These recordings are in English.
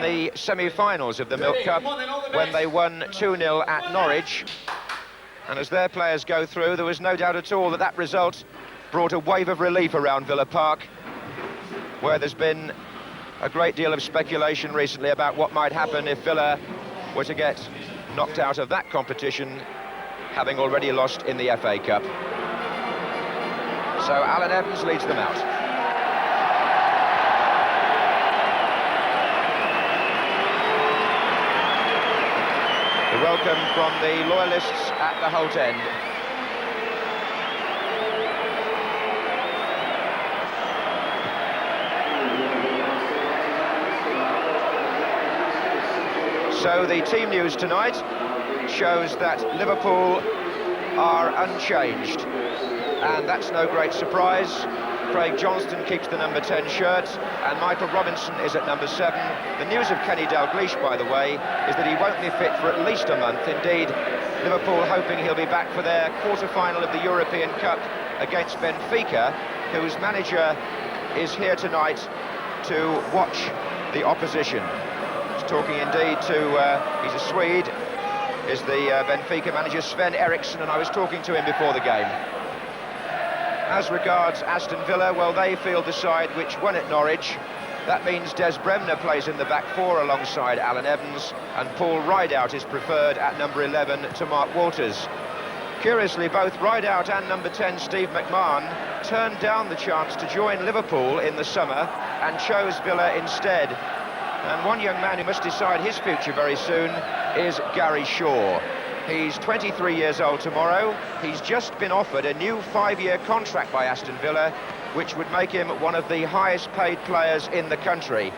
The semi-finals of the Milk Cup when they won 2-0 at Norwich, and as their players go through, there was no doubt at all that that result brought a wave of relief around Villa Park, where there's been a great deal of speculation recently about what might happen if Villa were to get knocked out of that competition, having already lost in the FA Cup. So Allan Evans leads them out. The welcome from the loyalists at the Holt End. So the team news tonight shows that Liverpool are unchanged, and that's no great surprise. Craig Johnston keeps the number 10 shirt, and Michael Robinson is at number 7. The news of Kenny Dalglish, by the way, is that he won't be fit for at least a month. Indeed, Liverpool hoping he'll be back for their quarter-final of the European Cup against Benfica, whose manager is here tonight to watch the opposition. He's talking indeed to, he's a Swede, is the Benfica manager Sven Eriksson, and I was talking to him before the game. As regards Aston Villa, well, they field the side which won at Norwich. That means Des Bremner plays in the back four alongside Allan Evans, and Paul Rideout is preferred at number 11 to Mark Walters. Curiously, both Rideout and number 10 Steve McMahon turned down the chance to join Liverpool in the summer and chose Villa instead. And one young man who must decide his future very soon is Gary Shaw. He's 23 years old tomorrow. He's just been offered a new 5-year contract by Aston Villa, which would make him one of the highest paid players in the country.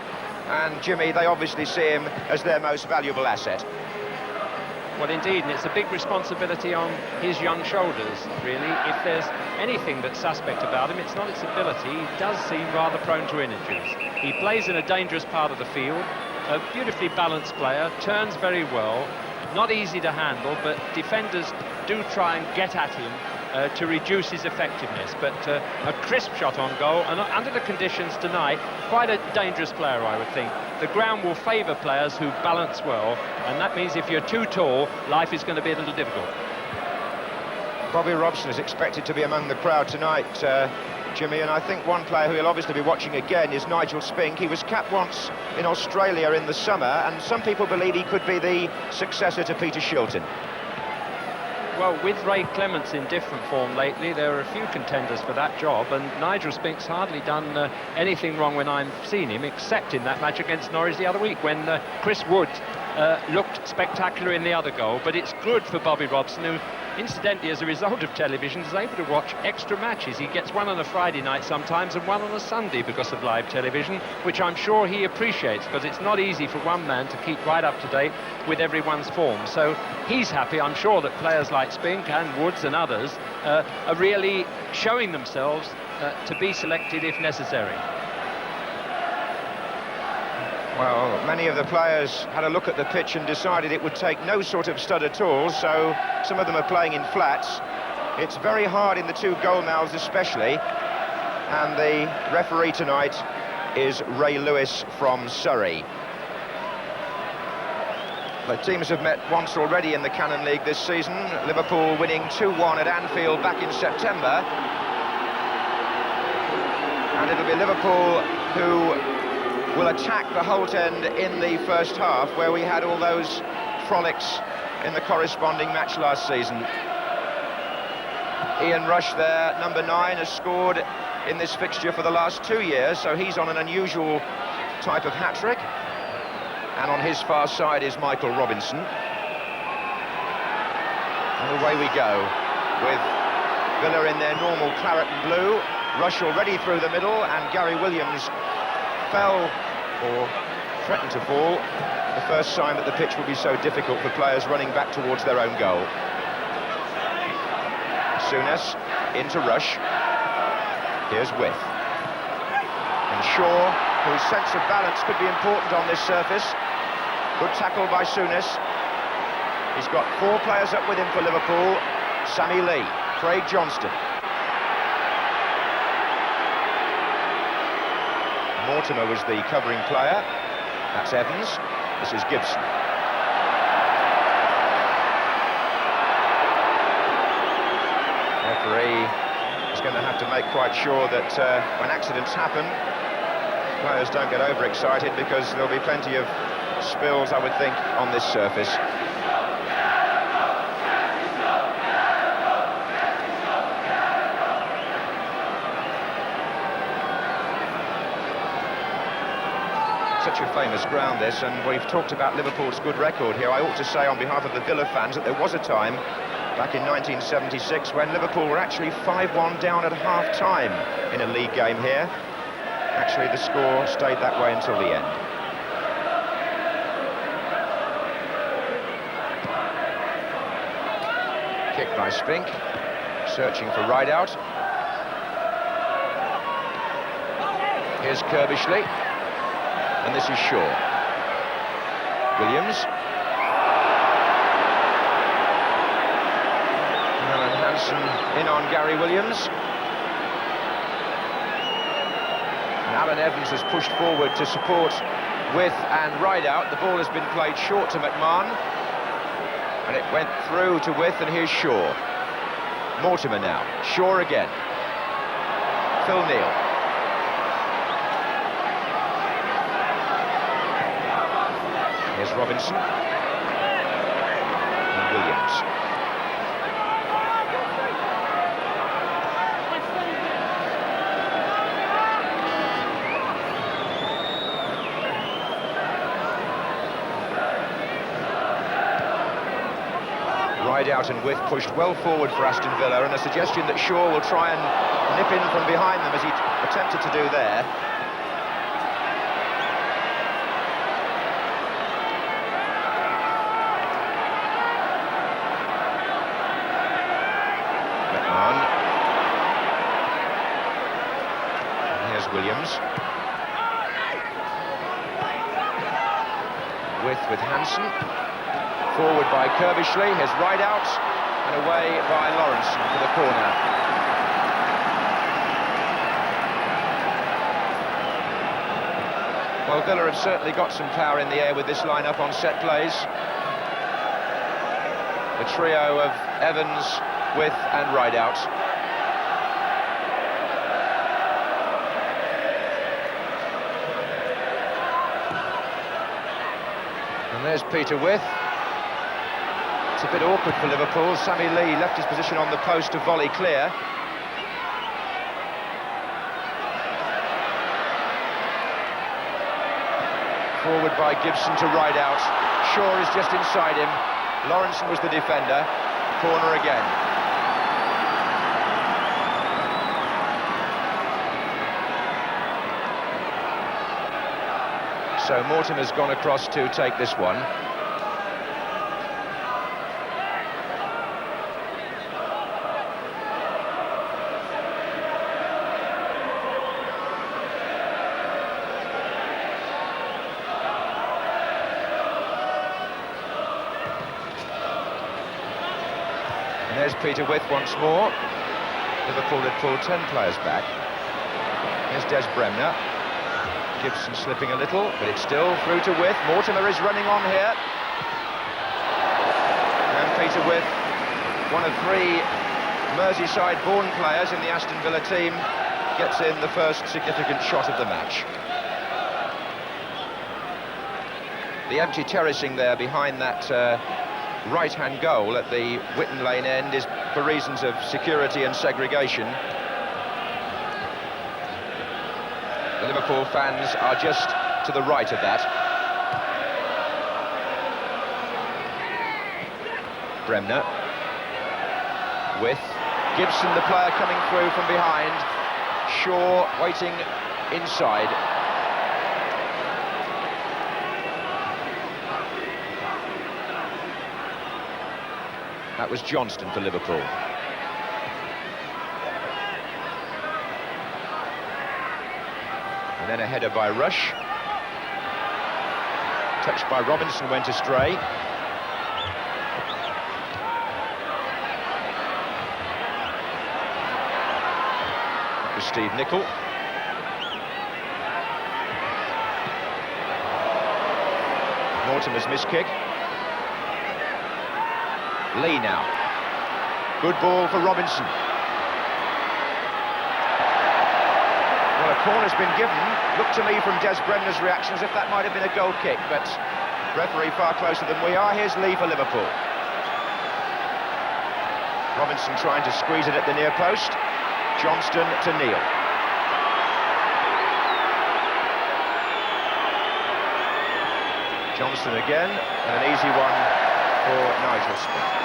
And Jimmy, they obviously see him as their most valuable asset. Well, indeed, and it's a big responsibility on his young shoulders, really. If there's anything that's suspect about him, it's not its ability. He does seem rather prone to injuries. He plays in a dangerous part of the field, a beautifully balanced player, turns very well. Not easy to handle, but defenders do try and get at him to reduce his effectiveness. But a crisp shot on goal, and under the conditions tonight, quite a dangerous player, I would think. The ground will favour players who balance well, and that means if you're too tall, life is going to be a little difficult. Bobby Robson is expected to be among the crowd tonight, Jimmy, and I think one player who you'll obviously be watching again is Nigel Spink. He was capped once in Australia in the summer, and some people believe he could be the successor to Peter Shilton. Well, with Ray Clements in different form lately, there are a few contenders for that job, and Nigel Spink's hardly done anything wrong when I've seen him, except in that match against Norwich the other week, when Chris Wood looked spectacular in the other goal. But it's good for Bobby Robson, who, incidentally, as a result of television, is able to watch extra matches. He gets one on a Friday night sometimes and one on a Sunday because of live television, which I'm sure he appreciates, because it's not easy for one man to keep right up to date with everyone's form. So he's happy. I'm sure that players like Spink and Woods and others are really showing themselves to be selected if necessary. Well, many of the players had a look at the pitch and decided it would take no sort of stud at all, so some of them are playing in flats. It's very hard in the two goal mouths especially, and the referee tonight is Ray Lewis from Surrey. The teams have met once already in the Cannon League this season, Liverpool winning 2-1 at Anfield back in September. And it'll be Liverpool who will attack the Holt End in the first half, where we had all those frolics in the corresponding match last season. Ian Rush there, number 9, has scored in this fixture for the last 2 years, so he's on an unusual type of hat-trick. And on his far side is Michael Robinson. And away we go, with Villa in their normal claret and blue. Rush already through the middle, and Gary Williams fell, or threatened to fall, the first sign that the pitch would be so difficult for players running back towards their own goal. Souness into Rush. Here's Withe. And Shaw, whose sense of balance could be important on this surface. Good tackle by Souness. He's got 4 players up with him for Liverpool. Sammy Lee, Craig Johnston. Mortimer was the covering player, That's Evans. This is Gibson. Referee is going to have to make quite sure that when accidents happen, players don't get overexcited, because there'll be plenty of spills, I would think, on this surface. Such a famous ground, this, and we've talked about Liverpool's good record here. I ought to say on behalf of the Villa fans that there was a time back in 1976 when Liverpool were actually 5-1 down at half-time in a league game here. Actually, the score stayed that way until the end. Kick by Spink, searching for Rideout. Here's Curbishley. And this is Shaw. Williams. Alan Hansen in on Gary Williams. And Allan Evans has pushed forward to support Withe and Rideout. The ball has been played short to McMahon. And it went through to Withe, and here's Shaw. Mortimer now. Shaw again. Phil Neal. Here's Robinson and Williams. Rideout and Withe pushed well forward for Aston Villa, and a suggestion that Shaw will try and nip in from behind them, as he attempted to do there. Williams. With Hansen. Forward by Curbishley. Here's Rideout. And away by Lawrence for the corner. Well, Villa have certainly got some power in the air with this line-up on set plays. The trio of Evans, Withe and Rideout. And there's Peter Withe. It's a bit awkward for Liverpool. Sammy Lee left his position on the post to volley clear. Forward by Gibson to Rideout. Shaw is just inside him. Lawrence was the defender. Corner again. So Mortimer's gone across to take this one. And there's Peter Withe once more. Liverpool had pulled 10 players back. Here's Des Bremner. Gibson slipping a little, but it's still through to Withe. Mortimer is running on here. And Peter Withe, one of 3 Merseyside-born players in the Aston Villa team, gets in the first significant shot of the match. The empty terracing there behind that right-hand goal at the Whitton Lane end is for reasons of security and segregation. The Liverpool fans are just to the right of that. Bremner. Withe. Gibson, the player, coming through from behind. Shaw waiting inside. That was Johnston for Liverpool. And then a header by Rush. Touched by Robinson, went astray. That was Steve Nicol. Mortimer's miss kick. Lee now. Good ball for Robinson. Well, a corner's been given. Looked to me from Des Bremner's reaction as if that might have been a goal kick, but referee far closer than we are. Here's Lee for Liverpool. Robinson trying to squeeze it at the near post. Johnston to Neil. Johnston again, and an easy one for Nigel Spink.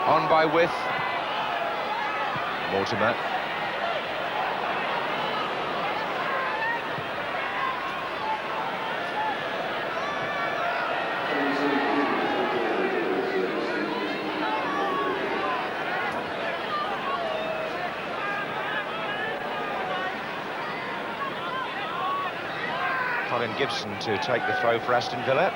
On by Withe. Mortimer. Colin Gibson to take the throw for Aston Villa.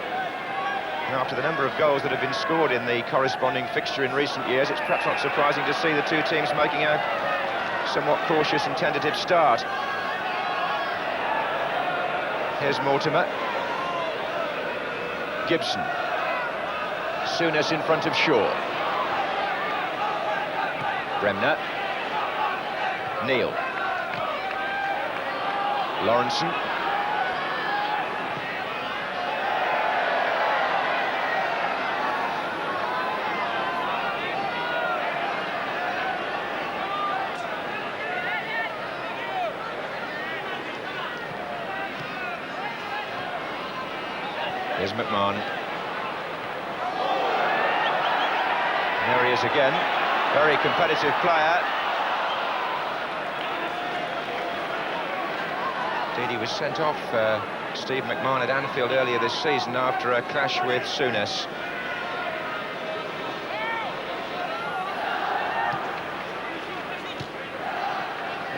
And after the number of goals that have been scored in the corresponding fixture in recent years, it's perhaps not surprising to see the two teams making a somewhat cautious and tentative start. Here's Mortimer. Gibson. Souness in front of Shaw. Bremner. Neil. Lawrenson. Here's McMahon. There he is again. Very competitive player. Indeed, he was sent off, Steve McMahon, at Anfield earlier this season after a clash with Souness.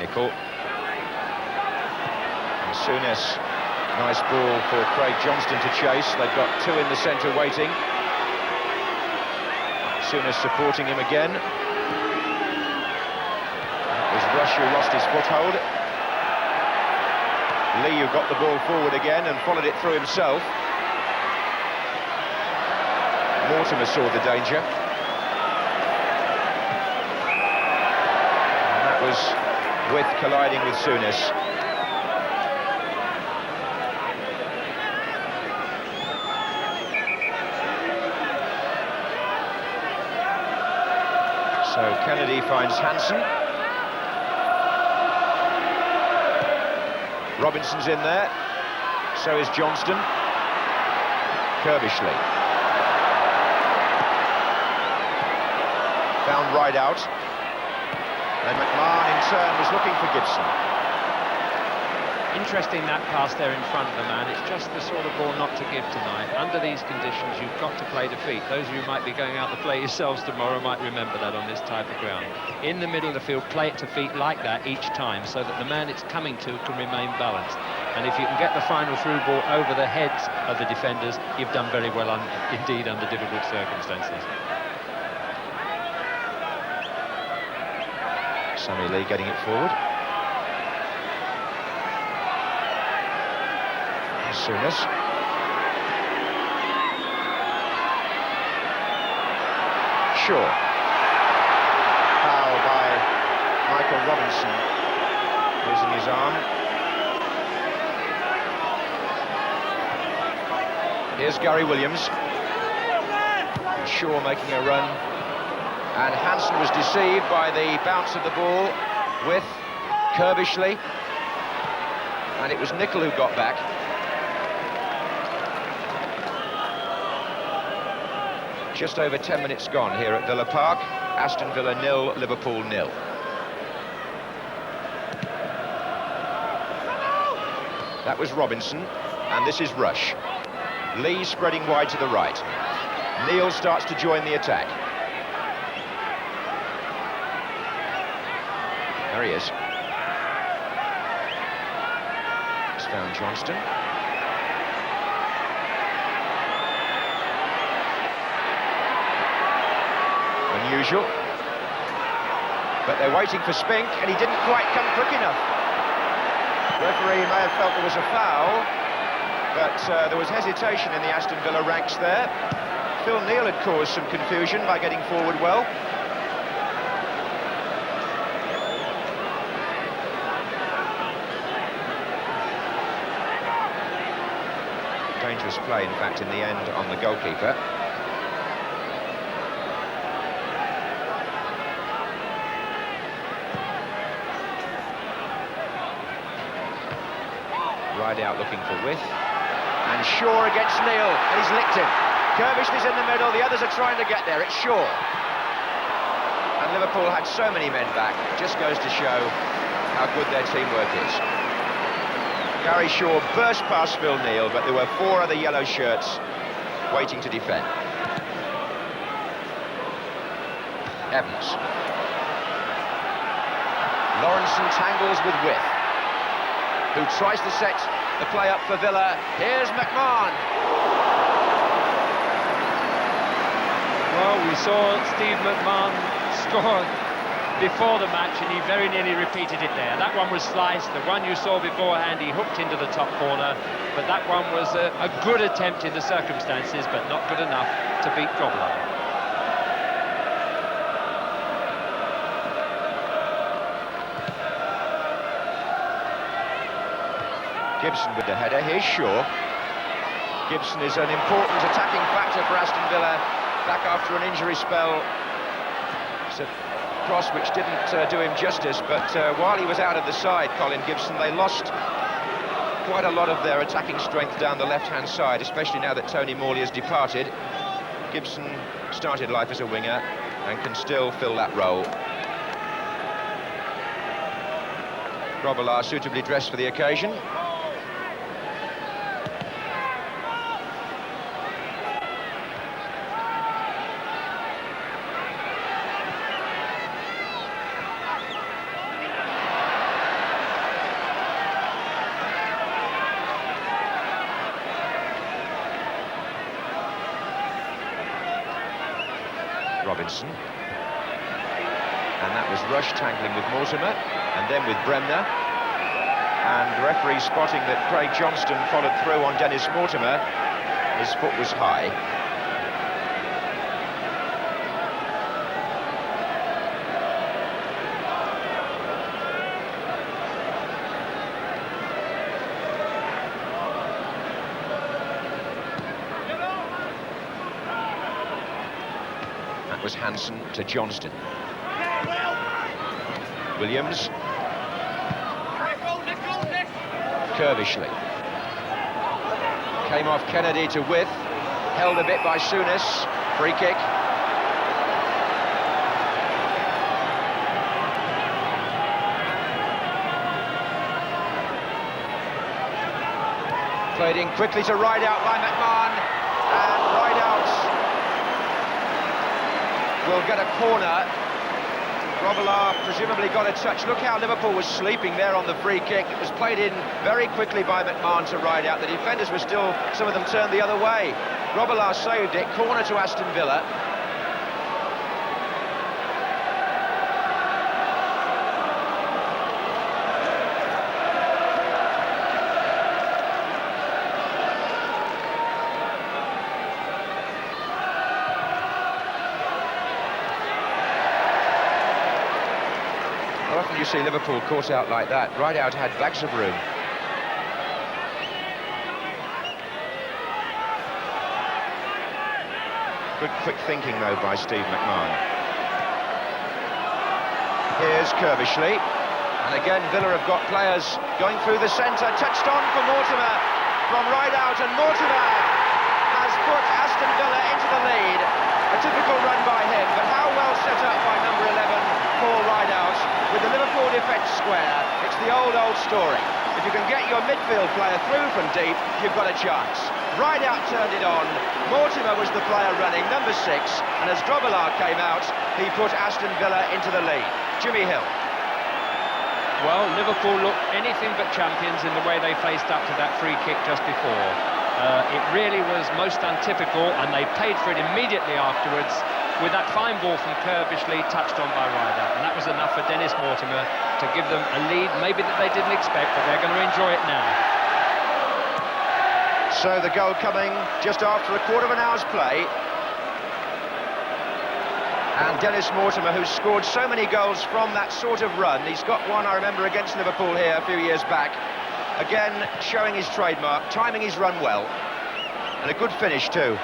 Nickel. And Souness. Nice ball for Craig Johnston to chase. They've got two in the centre waiting. Souness supporting him again. It was Rush who lost his foothold. Lee who got the ball forward again and followed it through himself. Mortimer saw the danger. And that was Withe colliding with Souness. So Kennedy finds Hansen. Robinson's in there. So is Johnston. Curbishley. Found Rideout. And McMahon in turn was looking for Gibson. Interesting that pass there in front of the man. It's just the sort of ball not to give tonight. Under these conditions, you've got to play to feet. Those of you who might be going out to play yourselves tomorrow might remember that on this type of ground. In the middle of the field, play it to feet like that each time so that the man it's coming to can remain balanced. And if you can get the final through ball over the heads of the defenders, you've done very well indeed under difficult circumstances. Sammy Lee getting it forward. Souness. Shaw. Foul by Michael Robinson, losing his arm. Here's Gary Williams. Shaw making a run. And Hansen was deceived by the bounce of the ball with Curbishley. And it was Nickel who got back. Just over 10 minutes gone here at Villa Park. Aston Villa 0, Liverpool 0. That was Robinson, and this is Rush. Lee spreading wide to the right. Neil starts to join the attack. There he is. He's found Johnston. unusual. But they're waiting for Spink, and he didn't quite come quick enough. Referee may have felt there was a foul, but there was hesitation in the Aston Villa ranks there. Phil Neal had caused some confusion by getting forward well. Dangerous play, in fact, in the end on the goalkeeper. Rideout looking for Withe. And Shaw against Neal, and he's licked him. Curbishley's in the middle, the others are trying to get there. It's Shaw. And Liverpool had so many men back, it just goes to show how good their teamwork is. Gary Shaw burst past Phil Neal, but there were 4 other yellow shirts waiting to defend. Evans. Lawrenson tangles with Withe, who tries to set the play up for Villa. Here's McMahon. Well, we saw Steve McMahon score before the match, and he very nearly repeated it there. That one was sliced. The one you saw beforehand, he hooked into the top corner, but that one was a good attempt in the circumstances, but not good enough to beat Grobbelaar. Gibson with the header. Here's Shaw. Gibson is an important attacking factor for Aston Villa, back after an injury spell. It's a cross which didn't do him justice, but while he was out of the side, Colin Gibson, they lost quite a lot of their attacking strength down the left-hand side, especially now that Tony Morley has departed. Gibson started life as a winger and can still fill that role. Grobbelaar suitably dressed for the occasion. Robinson, and that was Rush tangling with Mortimer, and then with Bremner, and the referee spotting that Craig Johnston followed through on Dennis Mortimer. His foot was high. Was Hansen to Johnston. Williams. Curbishley. Came off Kennedy to Withe. Held a bit by Souness. Free kick. Played in quickly to Rideout by McMahon. And Rideout will get a corner. Grobbelaar presumably got a touch. Look how Liverpool was sleeping there on the free kick. It was played in very quickly by McMahon to Rideout. The defenders were still, some of them turned the other way. Grobbelaar saved it. Corner to Aston Villa. You see Liverpool caught out like that. Rideout had bags of room. Good quick thinking though by Steve McMahon. Here's Curbishley, and again Villa have got players going through the centre. Touched on for Mortimer from Rideout, and Mortimer has put Aston Villa into the lead. A typical run by him, but how well set up by number 11, Paul Rideout, with the Liverpool defence square. It's the old story. If you can get your midfield player through from deep, you've got a chance. Rideout turned it on. Mortimer was the player running, number 6, and as Grobbelaar came out, he put Aston Villa into the lead. Jimmy Hill. Well, Liverpool looked anything but champions in the way they faced up to that free kick just before. It really was most untypical, and they paid for it immediately afterwards. with that fine ball from Curbishley, touched on by Rideout, and that was enough for Dennis Mortimer to give them a lead, maybe that they didn't expect, but they're going to enjoy it now. So the goal coming just after a quarter of an hour's play. And Dennis Mortimer, who's scored so many goals from that sort of run, he's got one, I remember, against Liverpool here a few years back. Again, showing his trademark, timing his run well, and a good finish too.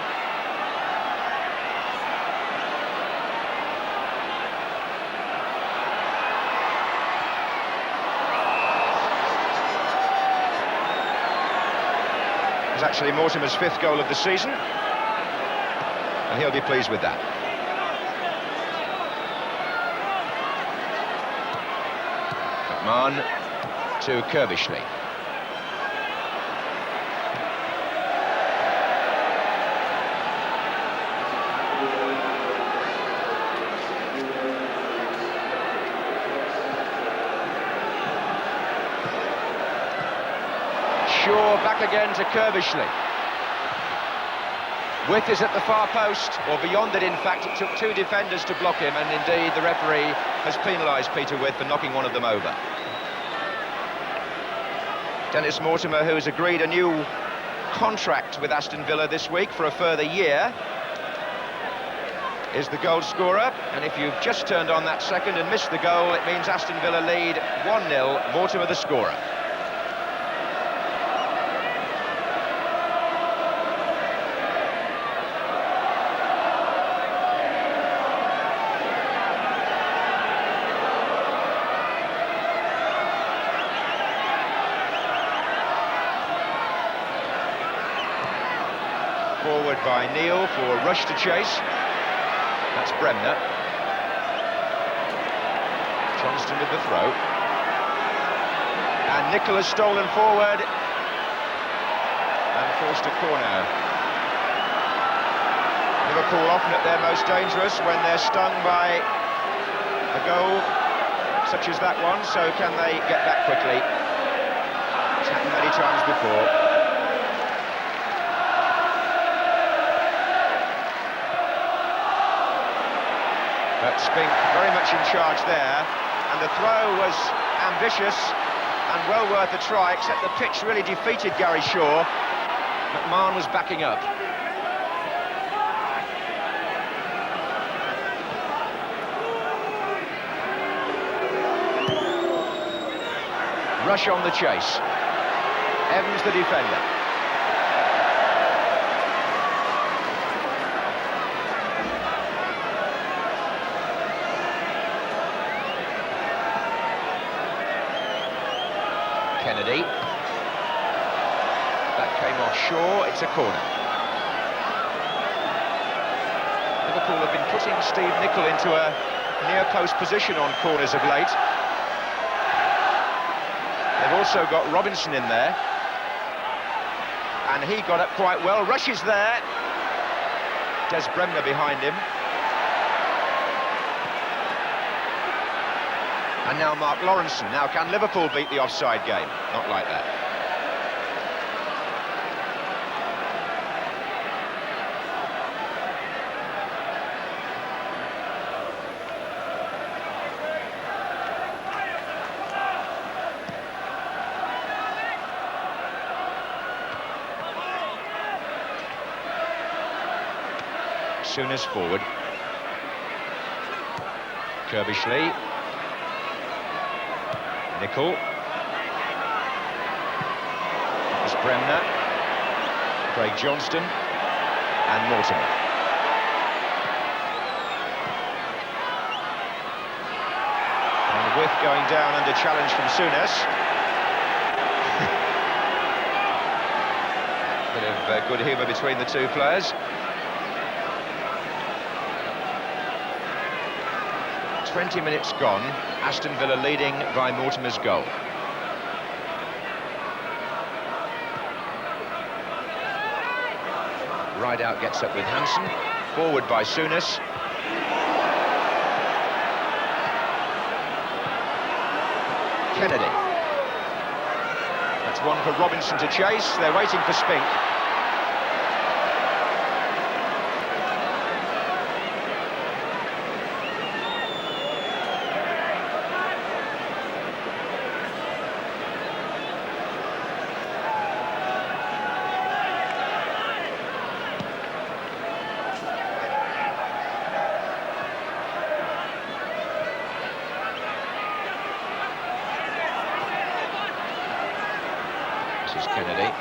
It's actually Mortimer's 5th goal of the season, and he'll be pleased with that. McMahon to Curbishley. Shaw back again to Curbishley. Withe is at the far post, or beyond it in fact. It took 2 defenders to block him, and indeed the referee has penalised Peter Withe for knocking one of them over. Dennis Mortimer, who has agreed a new contract with Aston Villa this week for a further year, is the goal scorer, and if you've just turned on that second and missed the goal, it means Aston Villa lead 1-0, Mortimer the scorer. Forward by Neil for a rush to chase. That's Bremner. Johnston with the throw. And Nicholas stolen forward and forced a corner. Liverpool often at their most dangerous when they're stung by a goal such as that one, so can they get back quickly? It's happened many times before. But Spink very much in charge there, and the throw was ambitious and well worth a try, except the pitch really defeated Gary Shaw. McMahon was backing up. Rush on the chase. Evans the defender. Kennedy. That came off Shaw, it's a corner. Liverpool have been putting Steve Nicol into a near-post position on corners of late. They've also got Robinson in there. And he got up quite well, rushes there. Des Bremner behind him. And now Mark Lawrenson. Now, can Liverpool beat the offside game? Not like that. Souness forward. Curbishley. Nicol. Des Bremner. Craig Johnston. And Mortimer. And Withe going down under challenge from Souness. Bit of good humour between the two players. 20 minutes gone, Aston Villa leading by Mortimer's goal. Rideout gets up with Hansen, forward by Souness. Kennedy. That's one for Robinson to chase, they're waiting for Spink. This is Kennedy.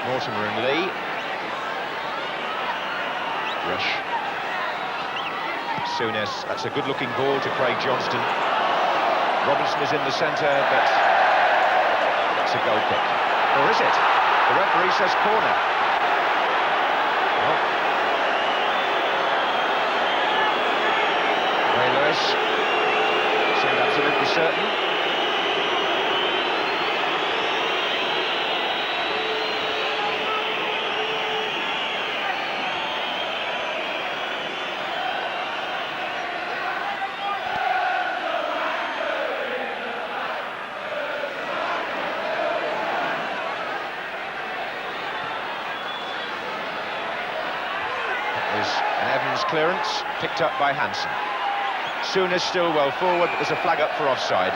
Mortimer and Lee. Rush. Souness, that's a good-looking ball to Craig Johnston. Robinson is in the centre, but it's a goal kick. Or is it? The referee says corner. Well, Ray Lewis seemed absolutely certain. An Evans clearance, picked up by Hansen. Souness still well forward, but there's a flag up for offside.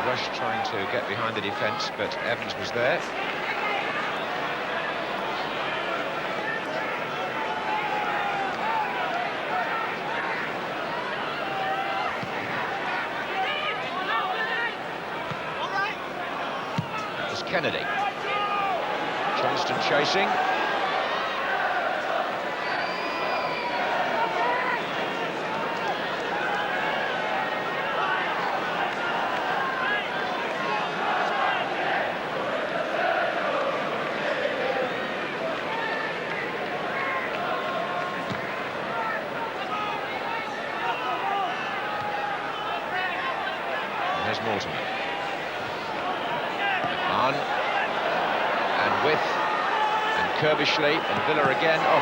Rush trying to get behind the defence, but Evans was there. That was Kennedy. Johnston chasing. There's Mortimer. McMahon and Withe and Curbishley and Villa again. Oh,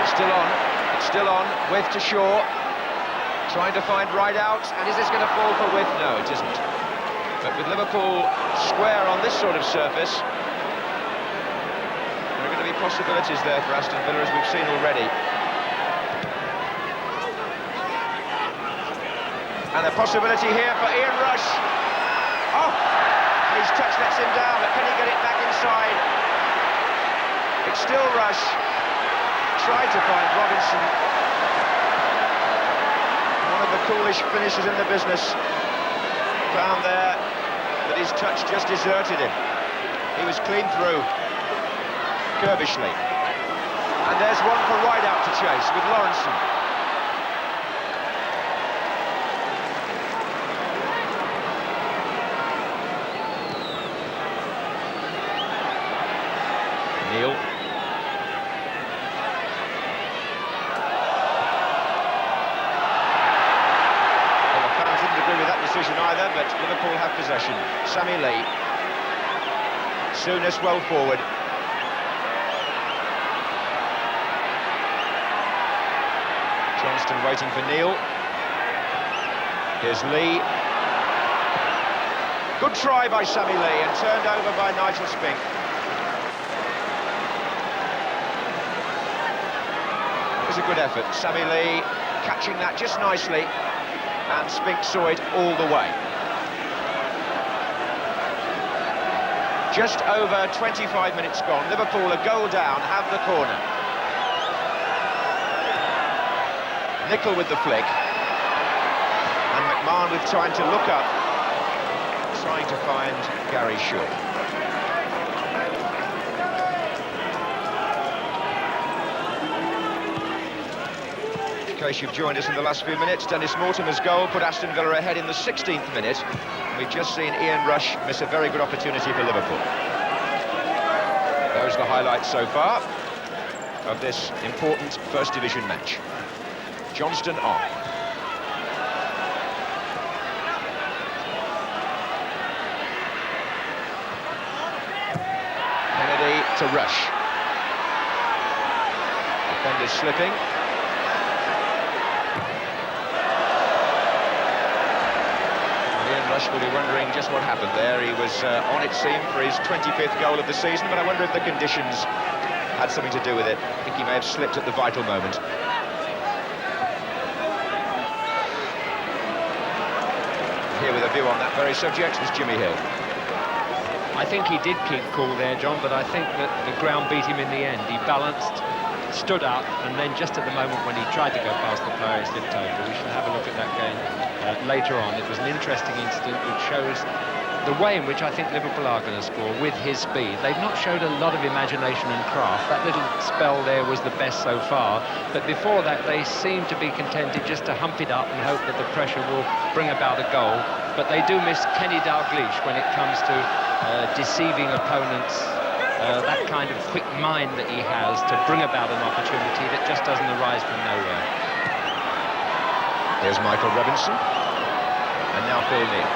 it's still on. It's still on. Withe to Shaw, trying to find Rideout. And is this going to fall for Withe? No, it isn't. But with Liverpool square on this sort of surface, there are going to be possibilities there for Aston Villa, as we've seen already. And a possibility here for Ian Rush. Oh, his touch lets him down, but can he get it back inside? It's still Rush. Tried to find Robinson. One of the coolish finishers in the business. Found there that his touch just deserted him. He was clean through. Curbishley. And there's one for Rideout to chase with Lawrenson. Neil. Well, the fans didn't agree with that decision either, but Liverpool have possession. Sammy Lee. Souness well forward. Johnston waiting for Neil. Here's Lee. Good try by Sammy Lee and turned over by Nigel Spink. A good effort. Sammy Lee catching that just nicely, and Spink saw it all the way. Just over 25 minutes gone. Liverpool a goal down, have the corner. Nicol with the flick, and McMahon with time to look up, trying to find Gary Shaw. In case you've joined us in the last few minutes, Dennis Mortimer's goal put Aston Villa ahead in the 16th minute. We've just seen Ian Rush miss a very good opportunity for Liverpool. Those are the highlights so far of this important First Division match. Johnston on. to Rush. Defenders slipping. Ian Rush will be wondering just what happened there. He was on, it seemed, for his 25th goal of the season, but I wonder if the conditions had something to do with it. I think he may have slipped at the vital moment. Here with a view on that very subject is Jimmy Hill. I think he did keep cool there, John, but I think that the ground beat him in the end. He balanced, stood up, and then just at the moment when he tried to go past the player, he slipped over. We should have a look at that game later on. It was an interesting incident which shows the way in which I think Liverpool are going to score with his speed. They've not showed a lot of imagination and craft. That little spell there was the best so far, but before that they seem to be contented just to hump it up and hope that the pressure will bring about a goal. But they do miss Kenny Dalglish when it comes to deceiving opponents, that kind of quick mind that he has to bring about an opportunity that just doesn't arise from nowhere. Here's Michael Robinson, and now Phil Neal.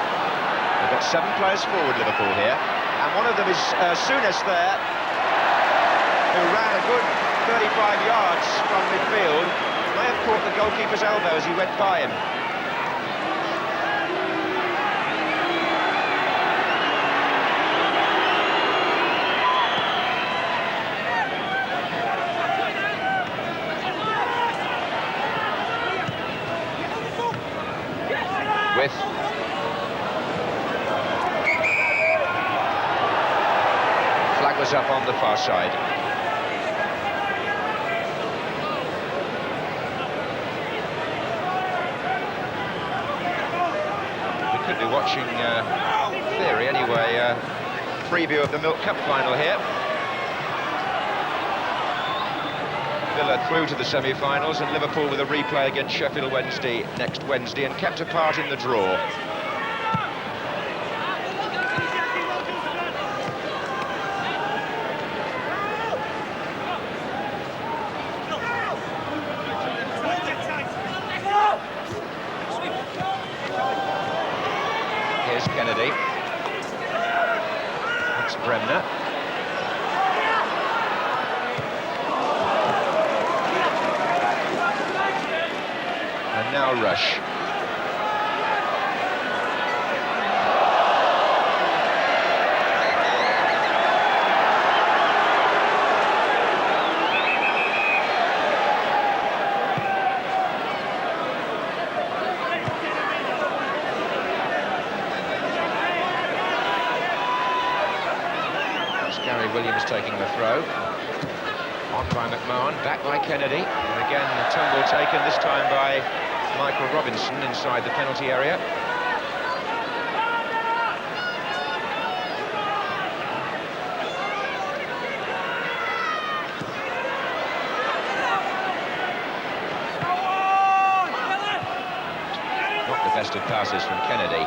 We've got 7 players forward, Liverpool here, and one of them is Souness there, who ran a good 35 yards from midfield. May have caught the goalkeeper's elbow as he went by him. Withe. Flag was up on the far side. We could be watching, theory anyway, preview of the Milk Cup final here. Villa through to the semi-finals, and Liverpool with a replay against Sheffield Wednesday next Wednesday, and kept apart in the draw. Here's Kennedy. It's Bremner. And now Rush. That's Gary Williams taking the throw. On by McMahon, back by Kennedy. And again, a tumble taken, this time by Michael Robinson inside the penalty area. Not the best of passes from Kennedy.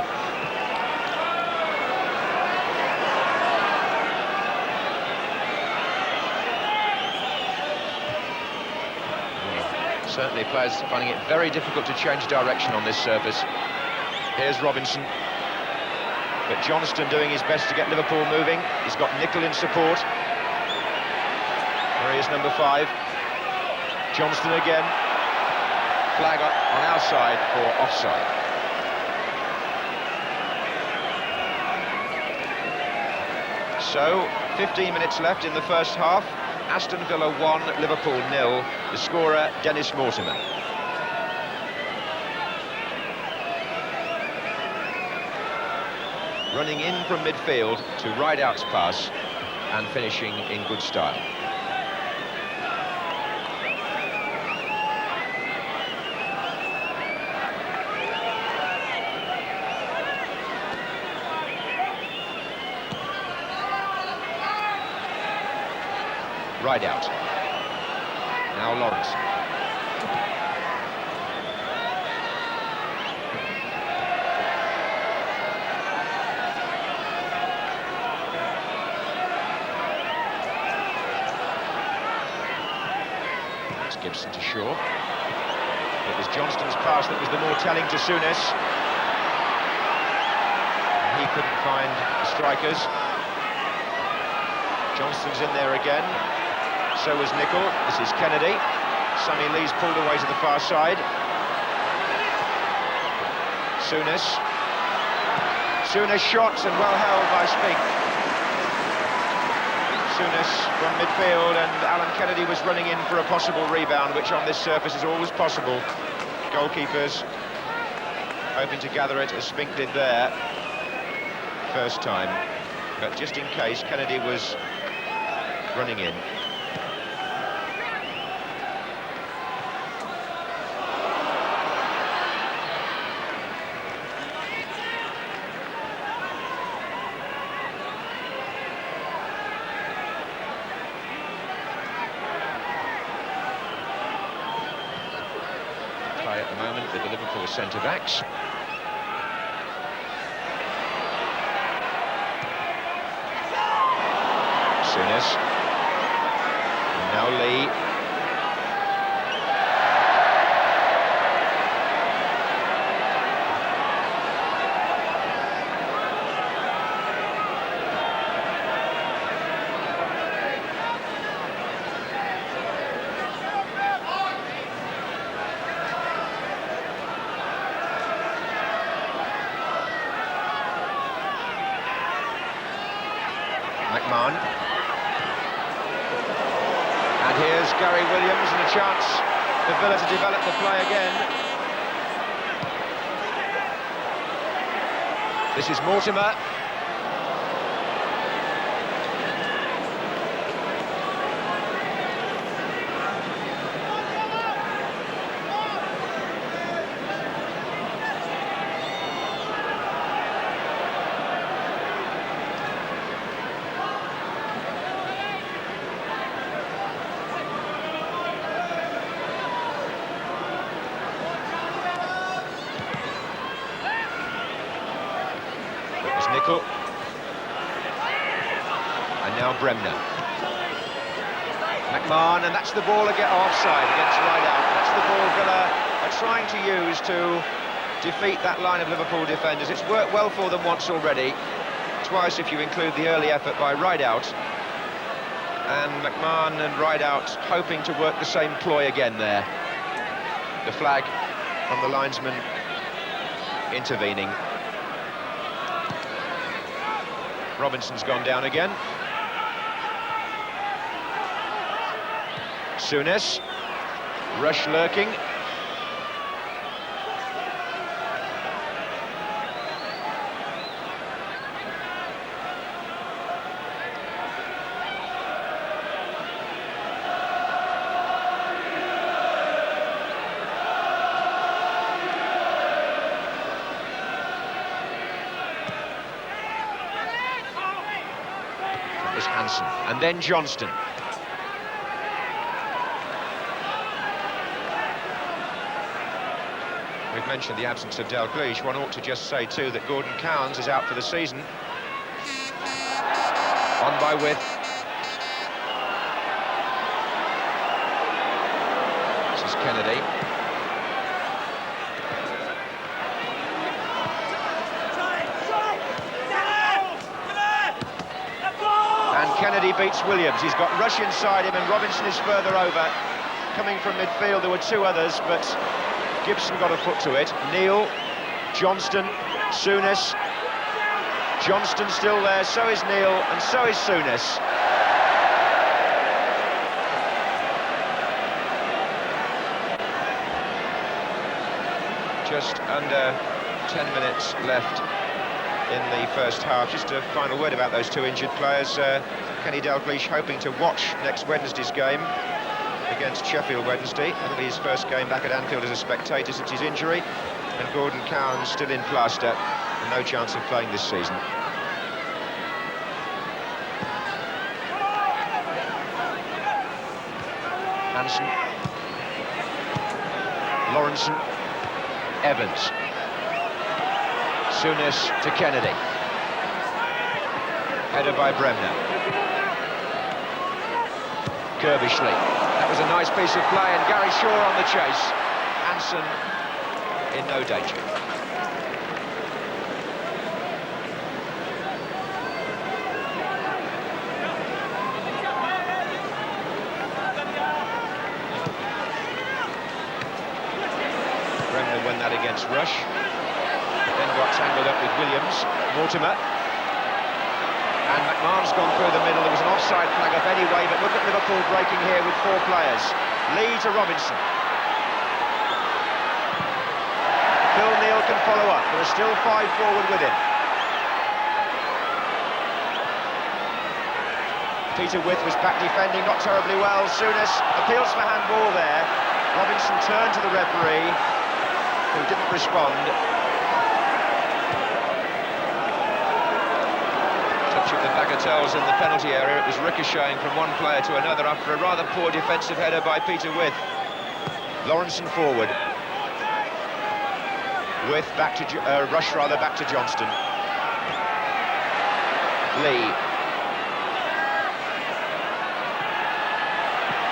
Certainly players finding it very difficult to change direction on this surface. Here's Robinson. But Johnston doing his best to get Liverpool moving. He's got Nicol in support. There he is, number 5. Johnston again. Flag up on our side for offside. So, 15 minutes left in the first half. Aston Villa 1, Liverpool 0. The scorer, Dennis Mortimer. Running in from midfield to Rideout's pass and finishing in good style. Rideout. Now Lawrence. That's Gibson to Shaw. It was Johnston's pass that was the more telling to Souness. He couldn't find the strikers. Johnston's in there again. So was Nicol. This is Kennedy. Sonny Lee's pulled away to the far side. Souness shot and well held by Spink. Souness from midfield, and Alan Kennedy was running in for a possible rebound, which on this surface is always possible. Goalkeepers hoping to gather it, as Spink did there first time, but just in case, Kennedy was running in. At the moment with the Liverpool centre-backs. Souness. And now Lee. McMahon. And here's Gary Williams, and a chance for Villa to develop the play again. This is Mortimer. Nicol. And now Bremner. McMahon, and that's the ball again, offside against Rideout. That's the ball Villa are trying to use to defeat that line of Liverpool defenders. It's worked well for them once already, twice if you include the early effort by Rideout. And McMahon and Rideout hoping to work the same ploy again there. The flag from the linesman intervening. Robinson's gone down again. Souness. Rush lurking. Hansen, and then Johnston. We've mentioned the absence of Dalglish. One ought to just say too that Gordon Cowans is out for the season. On by Withe. This is Kennedy. Kennedy beats Williams. He's got Rush inside him and Robinson is further over. Coming from midfield, there were two others, but Gibson got a foot to it. Neal, Johnston, Souness. Johnston still there, so is Neal, and so is Souness. Just under 10 minutes left in the first half. Just a final word about those two injured players. Kenny Dalglish hoping to watch next Wednesday's game against Sheffield Wednesday. It'll be his first game back at Anfield as a spectator since his injury. And Gordon Cowans still in plaster and no chance of playing this season. Hansen. Lawrenson. Evans. Souness to Kennedy. Header by Bremner. Curbishley. That was a nice piece of play, and Gary Shaw on the chase. Hansen in no danger. against Rush. But then got tangled up with Williams. Mortimer. And McMahon's gone through the middle. There was an offside flag up anyway, but look at Liverpool breaking here with 4 players. Lee to Robinson. Phil Neal can follow up. There are still 5 forward with him. Peter Withe was back defending, not terribly well. Souness appeals for handball there. Robinson turned to the referee, who didn't respond. Touch of the bagatelles in the penalty area. It was ricocheting from one player to another after a rather poor defensive header by Peter Withe. Lawrenson forward. Withe back to Rush back to Johnston. Lee.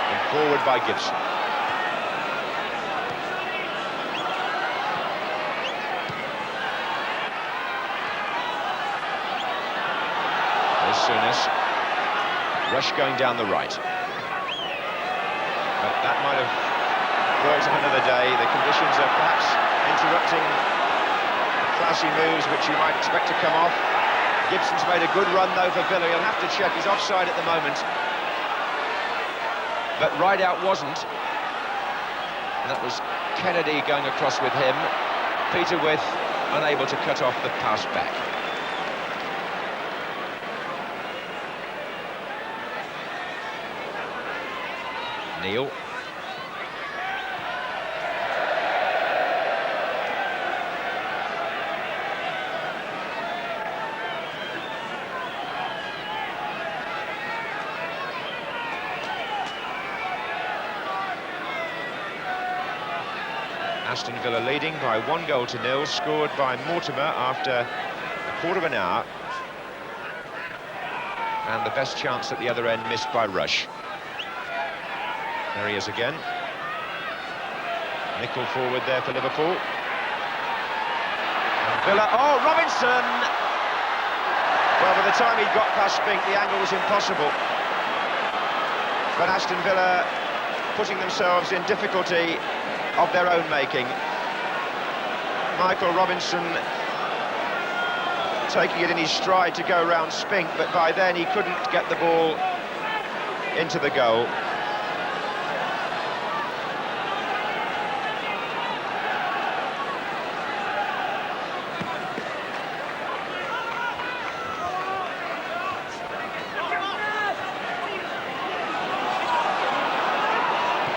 And forward by Gibson. There's Souness. Rush going down the right. But that might have worked another day. The conditions are perhaps interrupting classy moves which you might expect to come off. Gibson's made a good run though for Villa. He'll have to check. He's offside at the moment. But Rideout wasn't. And that was Kennedy going across with him. Peter Withe unable to cut off the pass back. Neal. Aston Villa leading by 1-0, scored by Mortimer after a quarter of an hour. And the best chance at the other end missed by Rush. There he is again. Nickel forward there for Liverpool. And Villa, oh, Robinson! Well, by the time he got past Spink, the angle was impossible. But Aston Villa putting themselves in difficulty of their own making. Michael Robinson taking it in his stride to go round Spink, but by then he couldn't get the ball into the goal.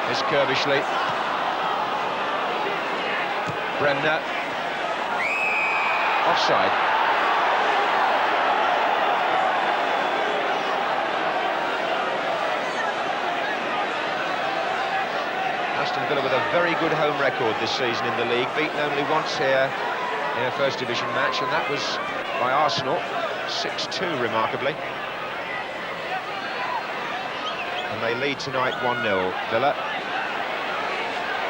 Here's Curbishley. Bremner. Offside. Aston Villa with a very good home record this season in the league, beaten only once here in a First Division match, and that was by Arsenal, 6-2 remarkably. And they lead tonight 1-0, Villa.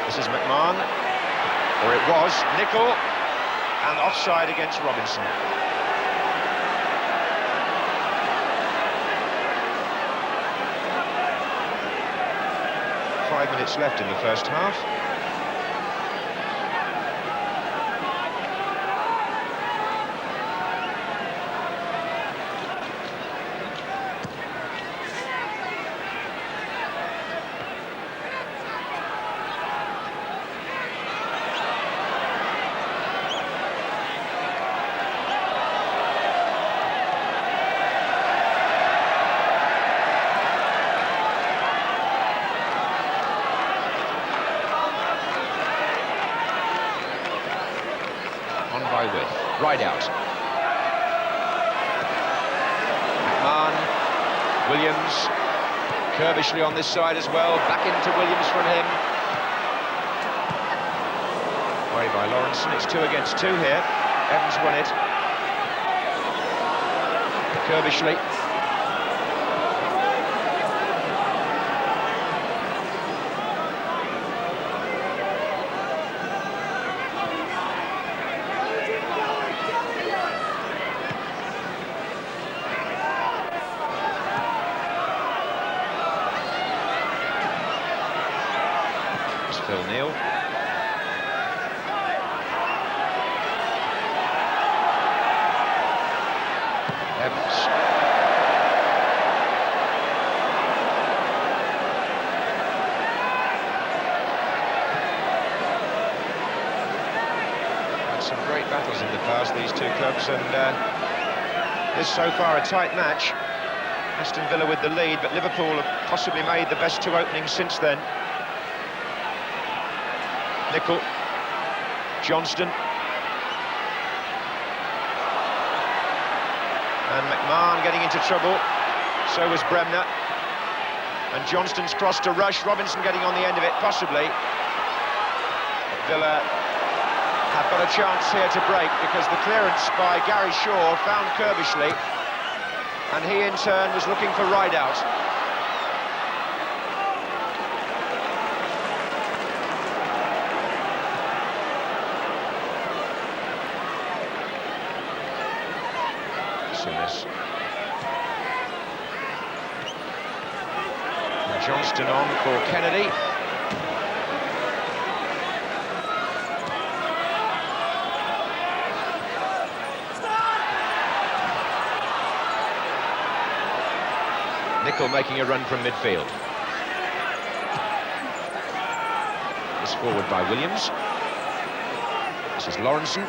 This is McMahon. Or it was, Nickel, and offside against Robinson. Five minutes left in the first half. Rideout. McMahon, Williams, Curbishley on this side as well, back into Williams from him. Away by Lawrenson, it's 2 against 2 here. Evans won it. Curbishley. battles in the past, these two clubs, and this so far a tight match. Aston Villa with the lead, but Liverpool have possibly made the best two openings since then. Nicol, Johnston, and McMahon getting into trouble. So was Bremner, and Johnston's cross to Rush. Robinson getting on the end of it, possibly. Villa have got a chance here to break, because the clearance by Gary Shaw found Curbishley, and he in turn was looking for Rideout. Souness. And Johnston on for Kennedy. Nicol making a run from midfield. This forward by Williams. This is Lawrenson.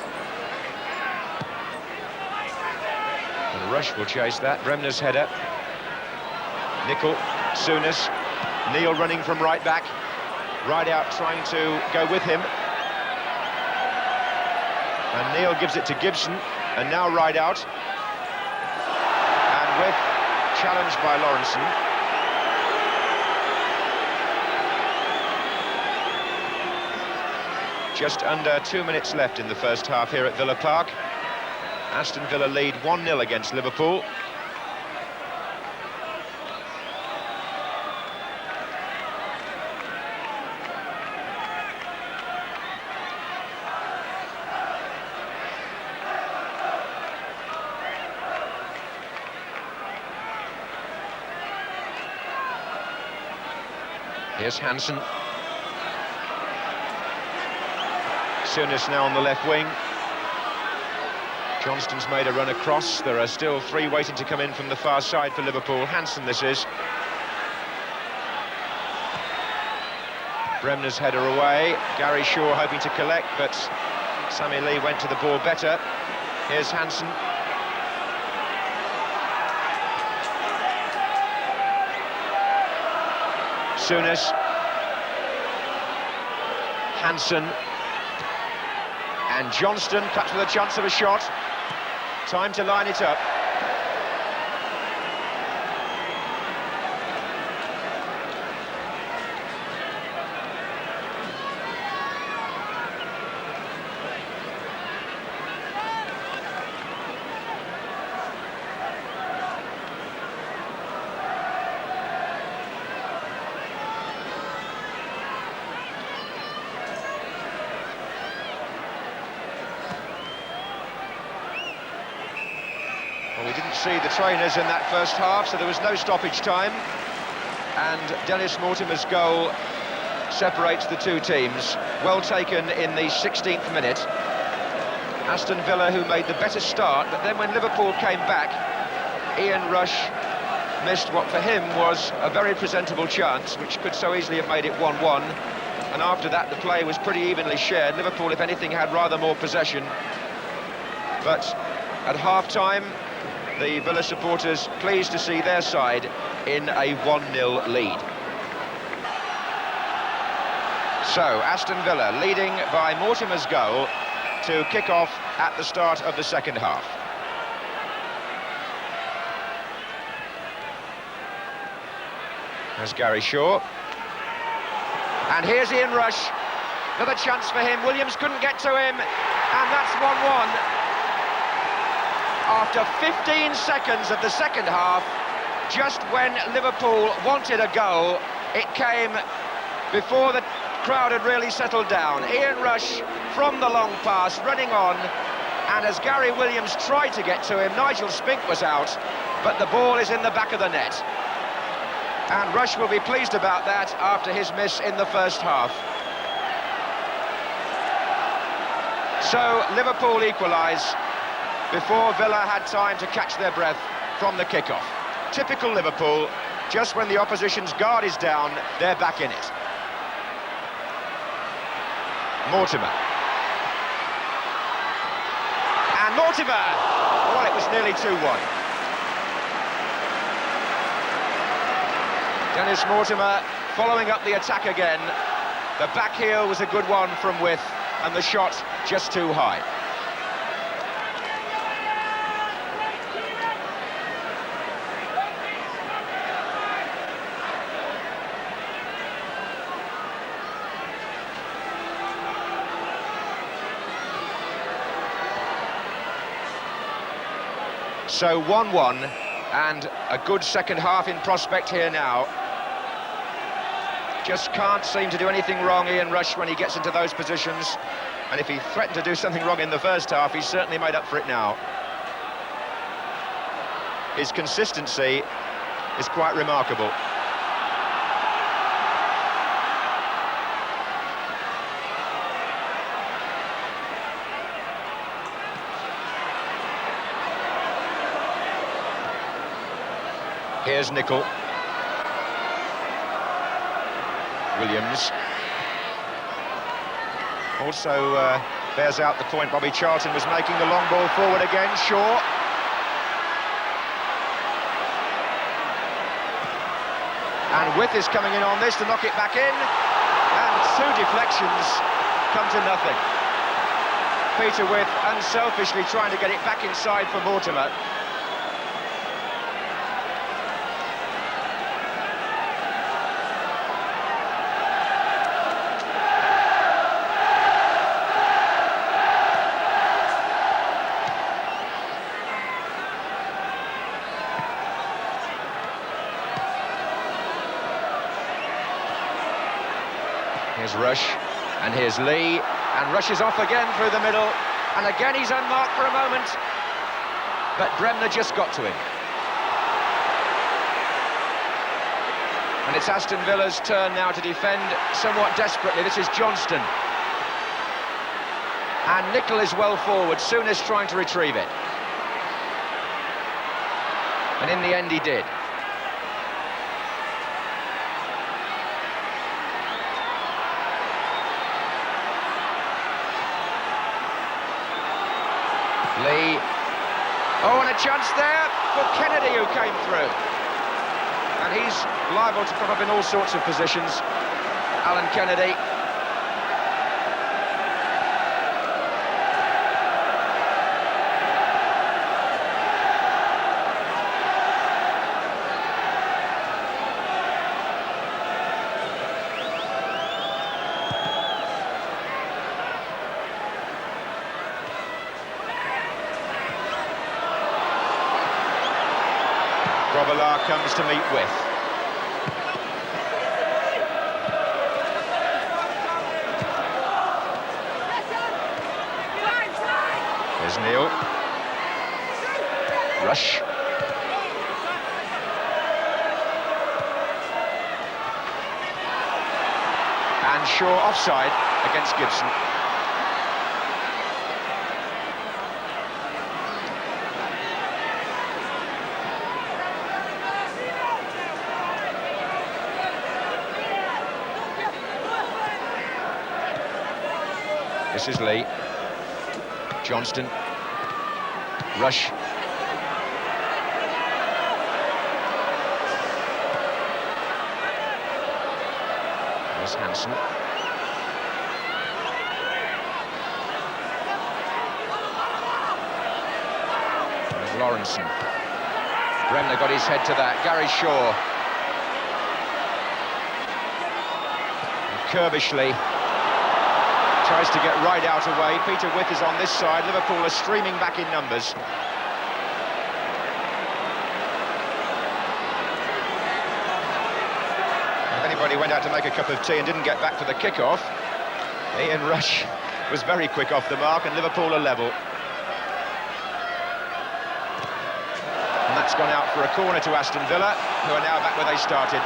And Rush will chase that. Bremner's header. Nicol, Souness, Neil running from right back. Rideout trying to go with him. And Neil gives it to Gibson. And now Rideout. And with challenged by Lawrenson. Just under 2 minutes left in the first half here at Villa Park. Aston Villa lead 1-0 against Liverpool. Here's Hansen. Souness now on the left wing. Johnston's made a run across. There are still three waiting to come in from the far side for Liverpool. Hansen this is. Bremner's header away. Gary Shaw hoping to collect, but Sammy Lee went to the ball better. Here's Hansen. Souness, Hansen, and Johnston cuts with a chance of a shot. Time to line it up. Well, we didn't see the trainers in that first half, so there was no stoppage time. And Dennis Mortimer's goal separates the two teams. Well taken in the 16th minute. Aston Villa, who made the better start, but then when Liverpool came back, Ian Rush missed what for him was a very presentable chance, which could so easily have made it 1-1. And after that, the play was pretty evenly shared. Liverpool, if anything, had rather more possession. But at half-time, the Villa supporters pleased to see their side in a 1-0 lead. So, Aston Villa leading by Mortimer's goal to kick off at the start of the second half. There's Gary Shaw. And here's Ian Rush. Another chance for him. Williams couldn't get to him. And that's 1-1. After 15 seconds of the second half, just when Liverpool wanted a goal, it came before the crowd had really settled down. Ian Rush from the long pass, running on, and as Gary Williams tried to get to him, Nigel Spink was out, but the ball is in the back of the net. And Rush will be pleased about that after his miss in the first half. So Liverpool equalise before Villa had time to catch their breath from the kickoff. Typical Liverpool, just when the opposition's guard is down, they're back in it. Mortimer. Mortimer! Well, it was nearly 2-1. Dennis Mortimer following up the attack again. The back heel was a good one from Withe, and the shot just too high. So 1-1, and a good second half in prospect here now. Just can't seem to do anything wrong, Ian Rush, when he gets into those positions. And if he threatened to do something wrong in the first half, he's certainly made up for it now. His consistency is quite remarkable. Here's Nicol. Williams. Also bears out the point Bobby Charlton was making. The long ball forward again, Shaw. And Withe is coming in on this to knock it back in. And two deflections come to nothing. Peter Withe unselfishly trying to get it back inside for Mortimer. Here's Rush, and here's Lee, and Rush is off again through the middle, and again he's unmarked for a moment, but Bremner just got to him. And it's Aston Villa's turn now to defend somewhat desperately. This is Johnston. And Nicol is well forward, Souness trying to retrieve it. And in the end he did. Lee. Oh, and a chance there for Kennedy, who came through. And he's liable to come up in all sorts of positions. Alan Kennedy. Grobbelaar comes to meet Withe. There's Neil. Rush. And Shaw offside against Gibson. This is Lee. Johnston. Rush. There's Hansen. There's Lawrenson. Bremner got his head to that. Gary Shaw. And Curbishley tries to get Rideout away. Peter Withe is on this side. Liverpool are streaming back in numbers. If anybody went out to make a cup of tea and didn't get back for the kick-off, Ian Rush was very quick off the mark, and Liverpool are level. And that's gone out for a corner to Aston Villa, who are now back where they started.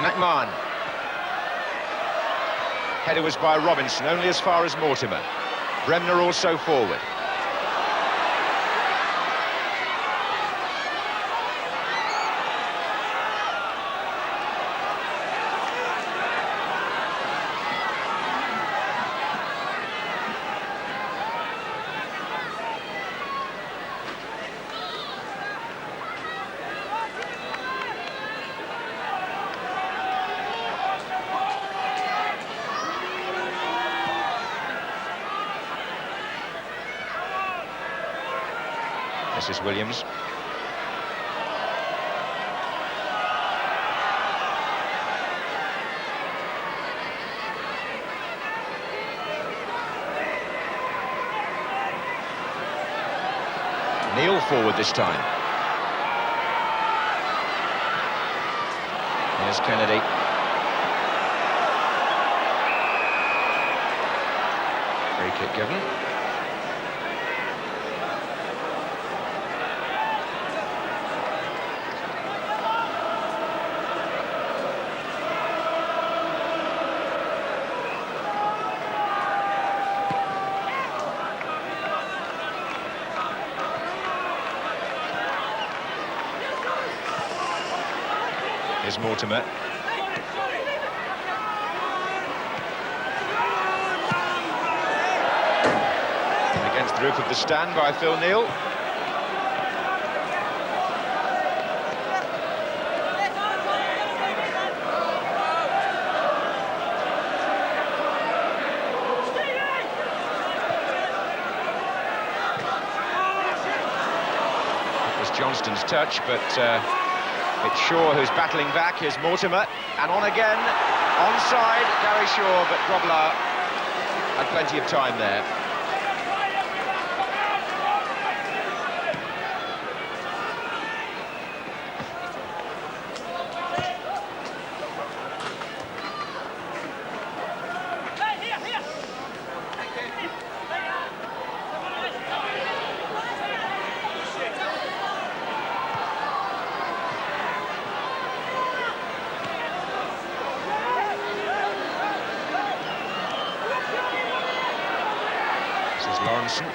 McMahon. Header was by Robinson, only as far as Mortimer. Bremner also forward. Mrs. Williams. Neil forward this time. Here's Kennedy. Free kick given. Here's Mortimer. And against the roof of the stand by Phil Neal. It was Johnston's touch, but it's Shaw who's battling back. Here's Mortimer, and on again, onside, Gary Shaw, but Grobbelaar had plenty of time there. Lawrenson.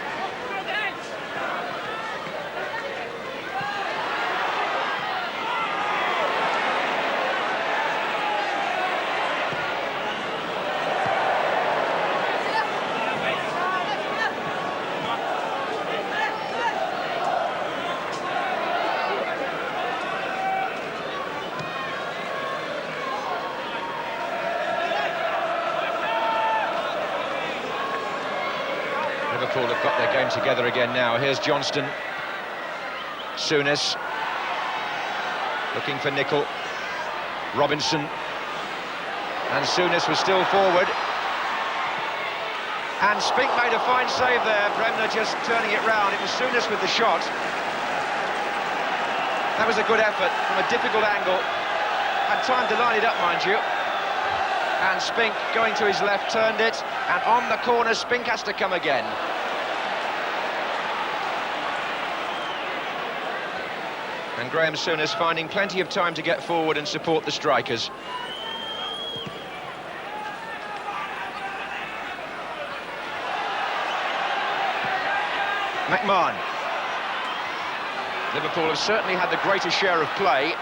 Liverpool have got their game together again now. Here's Johnston. Souness. Looking for Nicol. Robinson. And Souness was still forward. And Spink made a fine save there. Bremner just turning it round. It was Souness with the shot. That was a good effort from a difficult angle. Had time to line it up, mind you. And Spink going to his left, turned it. And on the corner, Spink has to come again. And Graham Souness finding plenty of time to get forward and support the strikers. McMahon. Liverpool have certainly had the greater share of play,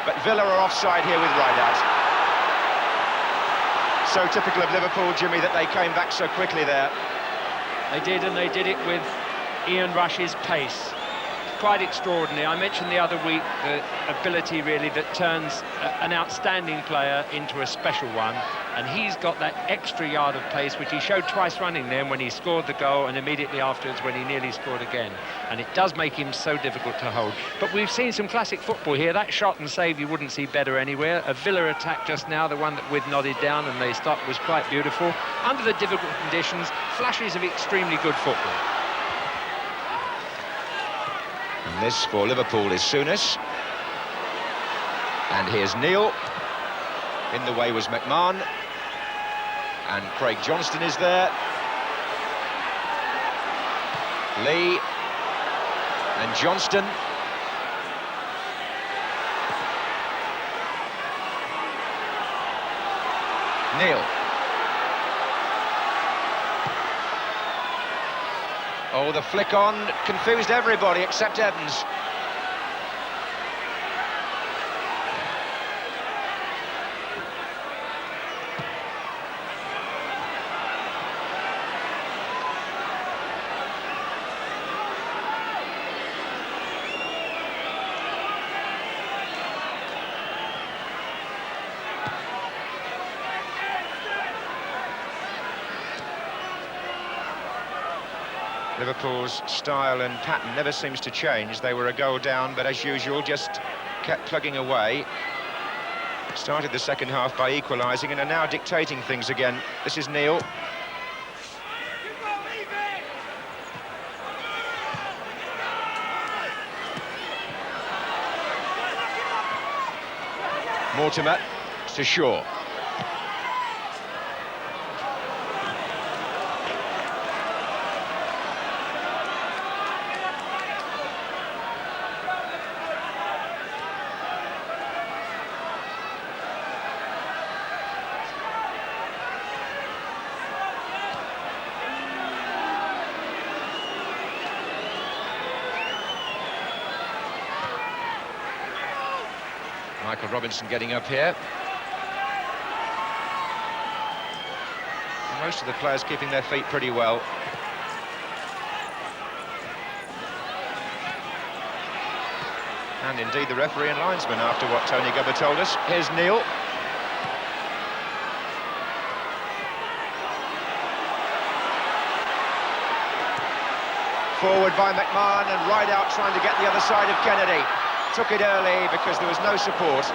but Villa are offside here with Rideout. So typical of Liverpool, Jimmy, that they came back so quickly there. They did, and they did it with Ian Rush's pace. Quite extraordinary. I mentioned the other week the ability really that turns an outstanding player into a special one, and he's got that extra yard of pace which he showed twice running then when he scored the goal and immediately afterwards when he nearly scored again, and it does make him so difficult to hold. But we've seen some classic football here. That shot and save you wouldn't see better anywhere. A Villa attack just now, the one that Withe nodded down and they stopped, was quite beautiful. Under the difficult conditions, flashes of extremely good football. And this for Liverpool is Souness. And here's Neil. In the way was McMahon. And Craig Johnston is there. Lee. And Johnston. Neil. Oh, the flick on confused everybody except Evans. Liverpool's style and pattern never seems to change. They were a goal down, but as usual, just kept plugging away. Started the second half by equalising and are now dictating things again. This is Neil. Mortimer to Shaw. Michael Robinson getting up here. Most of the players keeping their feet pretty well. And indeed the referee and linesman after what Tony Gubba told us. Here's Neil. Forward by McMahon and Rideout trying to get the other side of Kennedy. Took it early because there was no support.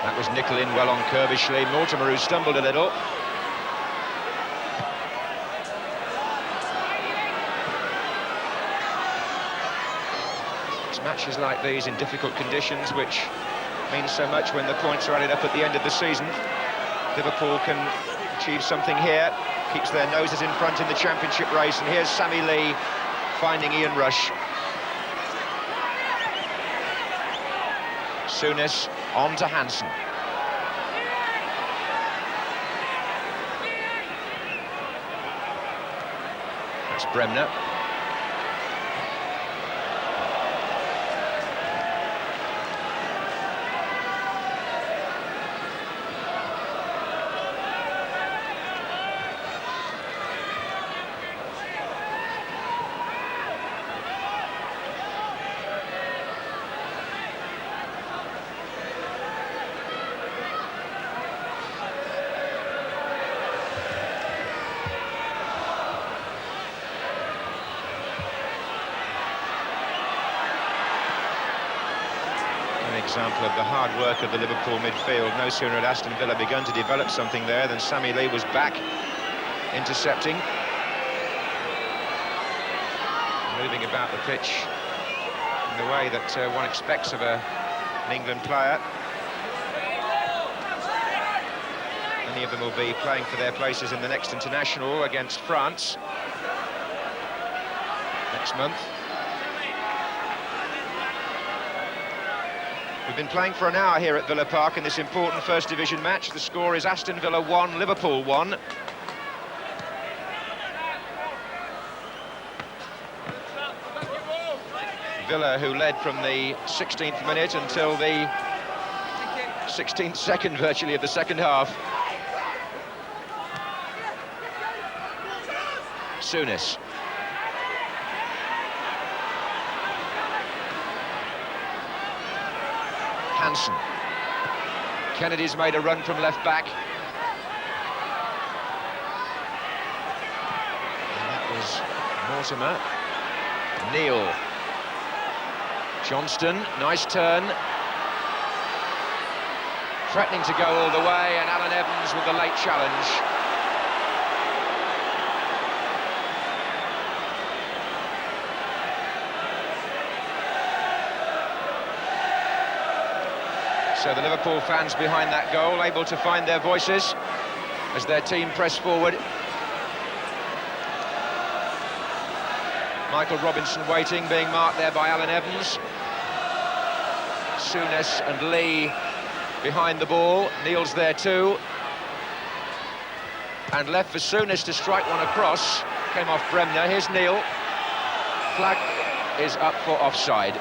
That was Nickel in well on Curbishley. Mortimer, who stumbled a little. It's matches like these in difficult conditions which means so much when the points are added up at the end of the season. Liverpool can achieve something here, keeps their noses in front in the championship race, and here's Sammy Lee finding Ian Rush. Souness on to Hansen. That's Bremner. Example of the hard work of the Liverpool midfield. No sooner had Aston Villa begun to develop something there than Sammy Lee was back intercepting, moving about the pitch in the way that one expects of an England player. Many of them will be playing for their places in the next international against France next month. We've been playing for an hour here at Villa Park in this important First Division match. The score is Aston Villa 1, Liverpool 1. Villa, who led from the 16th minute until the 16th second, virtually, of the second half. Souness. Hansen. Kennedy's made a run from left back. And that was Mortimer. Neil. Johnston, nice turn. Threatening to go all the way, and Allan Evans with the late challenge. So the Liverpool fans behind that goal able to find their voices as their team press forward. Michael Robinson waiting, being marked there by Allan Evans. Souness and Lee behind the ball. Neil's there too. And left for Souness to strike one across. came off Bremner. Here's Neil. Flag is up for offside.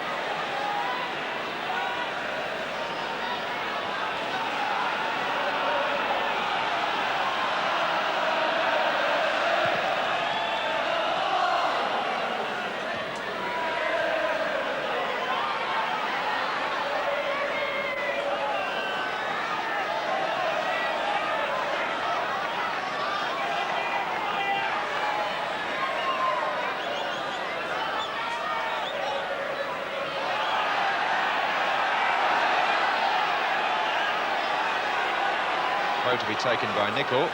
To be taken by Nicol.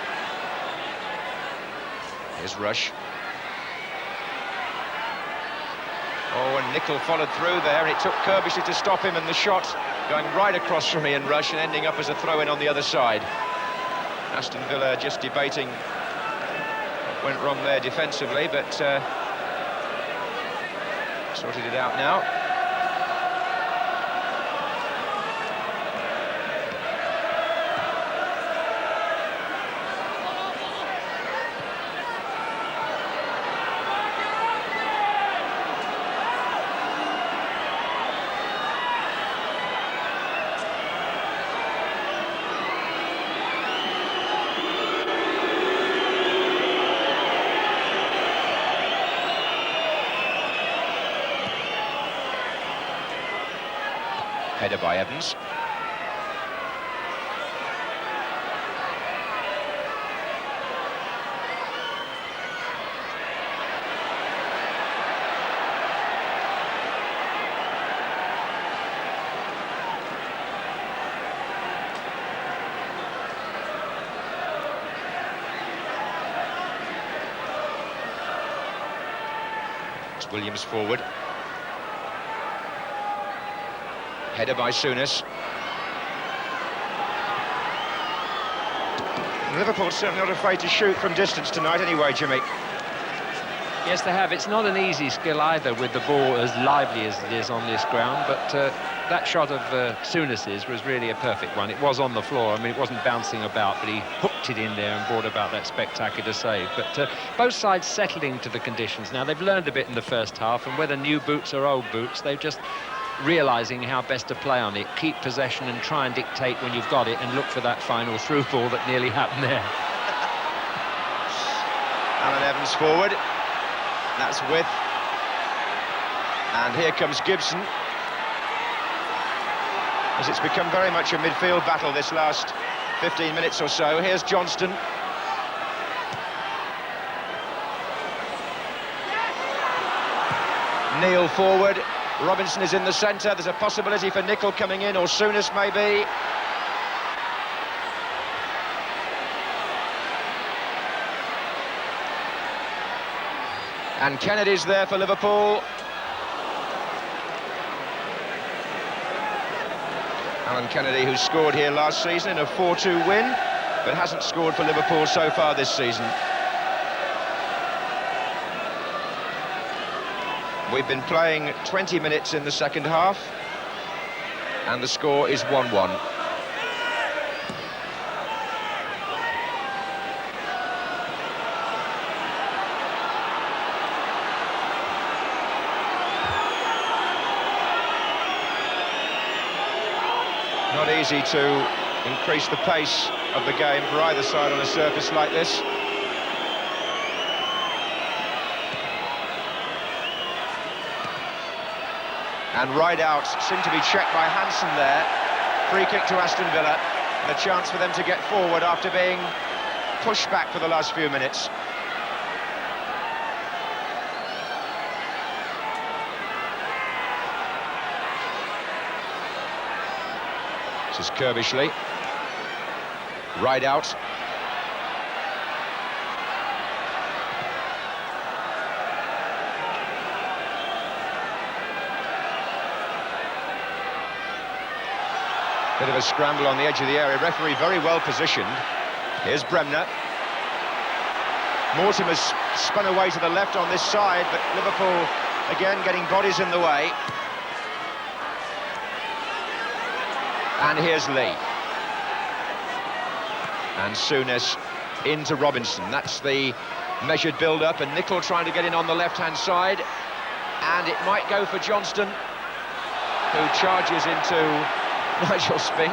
Here's Rush. Oh, and Nicol followed through there, and it took Curbishley to stop him, and the shot going right across from Ian Rush and ending up as a throw-in on the other side. Aston Villa just debating what went wrong there defensively, but sorted it out now. Header by Evans. It's Williams forward. Header by Souness. Liverpool certainly not afraid to shoot from distance tonight anyway, Jimmy. Yes, they have. It's not an easy skill either with the ball as lively as it is on this ground, but that shot of Souness's was really a perfect one. It was on the floor. I mean, it wasn't bouncing about, but he hooked it in there and brought about that spectacular save. But both sides settling to the conditions. Now, they've learned a bit in the first half, and whether new boots or old boots, they've just realising how best to play on it, keep possession and try and dictate when you've got it, and look for that final through ball that nearly happened there. Allan Evans forward. That's Withe. And here comes Gibson. As it's become very much a midfield battle this last 15 minutes or so. Here's Johnston. Neil forward. Robinson is in the centre. There's a possibility for Nicol coming in, or Souness maybe. And Kennedy's there for Liverpool. Alan Kennedy, who scored here last season in a 4-2 win, but hasn't scored for Liverpool so far this season. We've been playing 20 minutes in the second half, and the score is 1-1. Not easy to increase the pace of the game for either side on a surface like this. And Rideout seemed to be checked by Hansen there. Free kick to Aston Villa, and a chance for them to get forward after being pushed back for the last few minutes. This is Curbishley. Rideout. Bit of a scramble on the edge of the area. Referee very well positioned. Here's Bremner. Mortimer's spun away to the left on this side, but Liverpool again getting bodies in the way. And here's Lee. And Souness into Robinson. That's the measured build-up, and Nicol trying to get in on the left-hand side, and it might go for Johnston, who charges into Nigel Spink.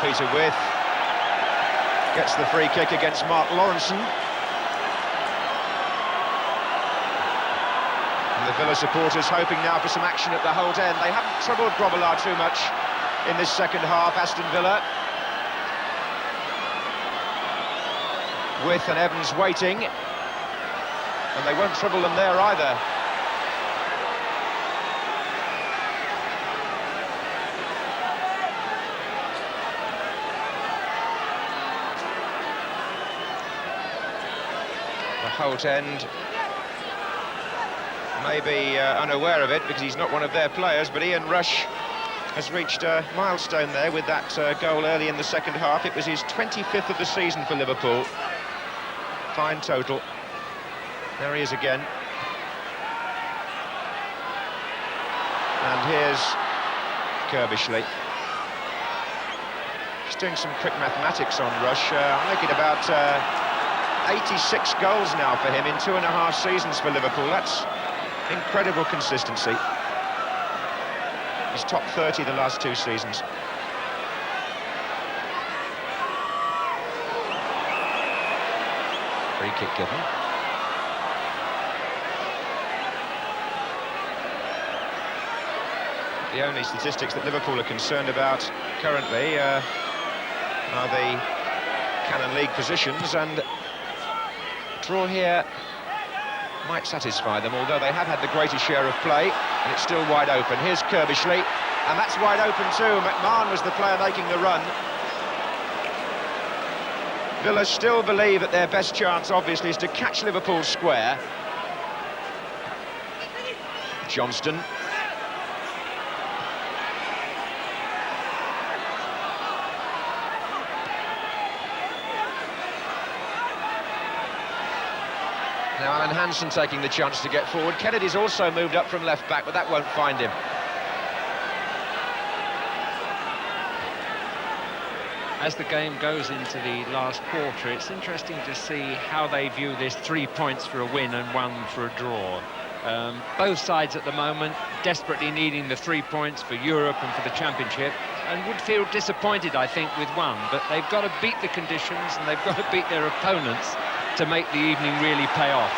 Peter Withe gets the free kick against Mark Lawrenson. And the Villa supporters hoping now for some action at the Holt end. They haven't troubled Grobbelaar too much in this second half, Aston Villa. Withe and Evans waiting, and they won't trouble them there either. Holt end may be unaware of it because he's not one of their players, but Ian Rush has reached a milestone there with that goal early in the second half. It was his 25th of the season for Liverpool. Fine total. There he is again. And here's Curbishley. He's doing some quick mathematics on Rush. I'm making about 86 goals now for him in 2.5 seasons for Liverpool. That's incredible consistency. He's top 30 the last 2 seasons. Free kick given. The only statistics that Liverpool are concerned about currently are the Canon League positions, and draw here might satisfy them, although they have had the greatest share of play, and it's still wide open. Here's Curbishley, and that's wide open too. McMahon was the player making the run. Villa still believe that their best chance, obviously, is to catch Liverpool square. Johnston. Now Alan Hansen taking the chance to get forward. Kennedy's also moved up from left back, but that won't find him. As the game goes into the last quarter, it's interesting to see how they view this 3 points for a win and 1 for a draw. Both sides at the moment desperately needing the 3 points for Europe and for the Championship, and would feel disappointed, I think, with 1. But they've got to beat the conditions, and they've got to beat their opponents to make the evening really pay off.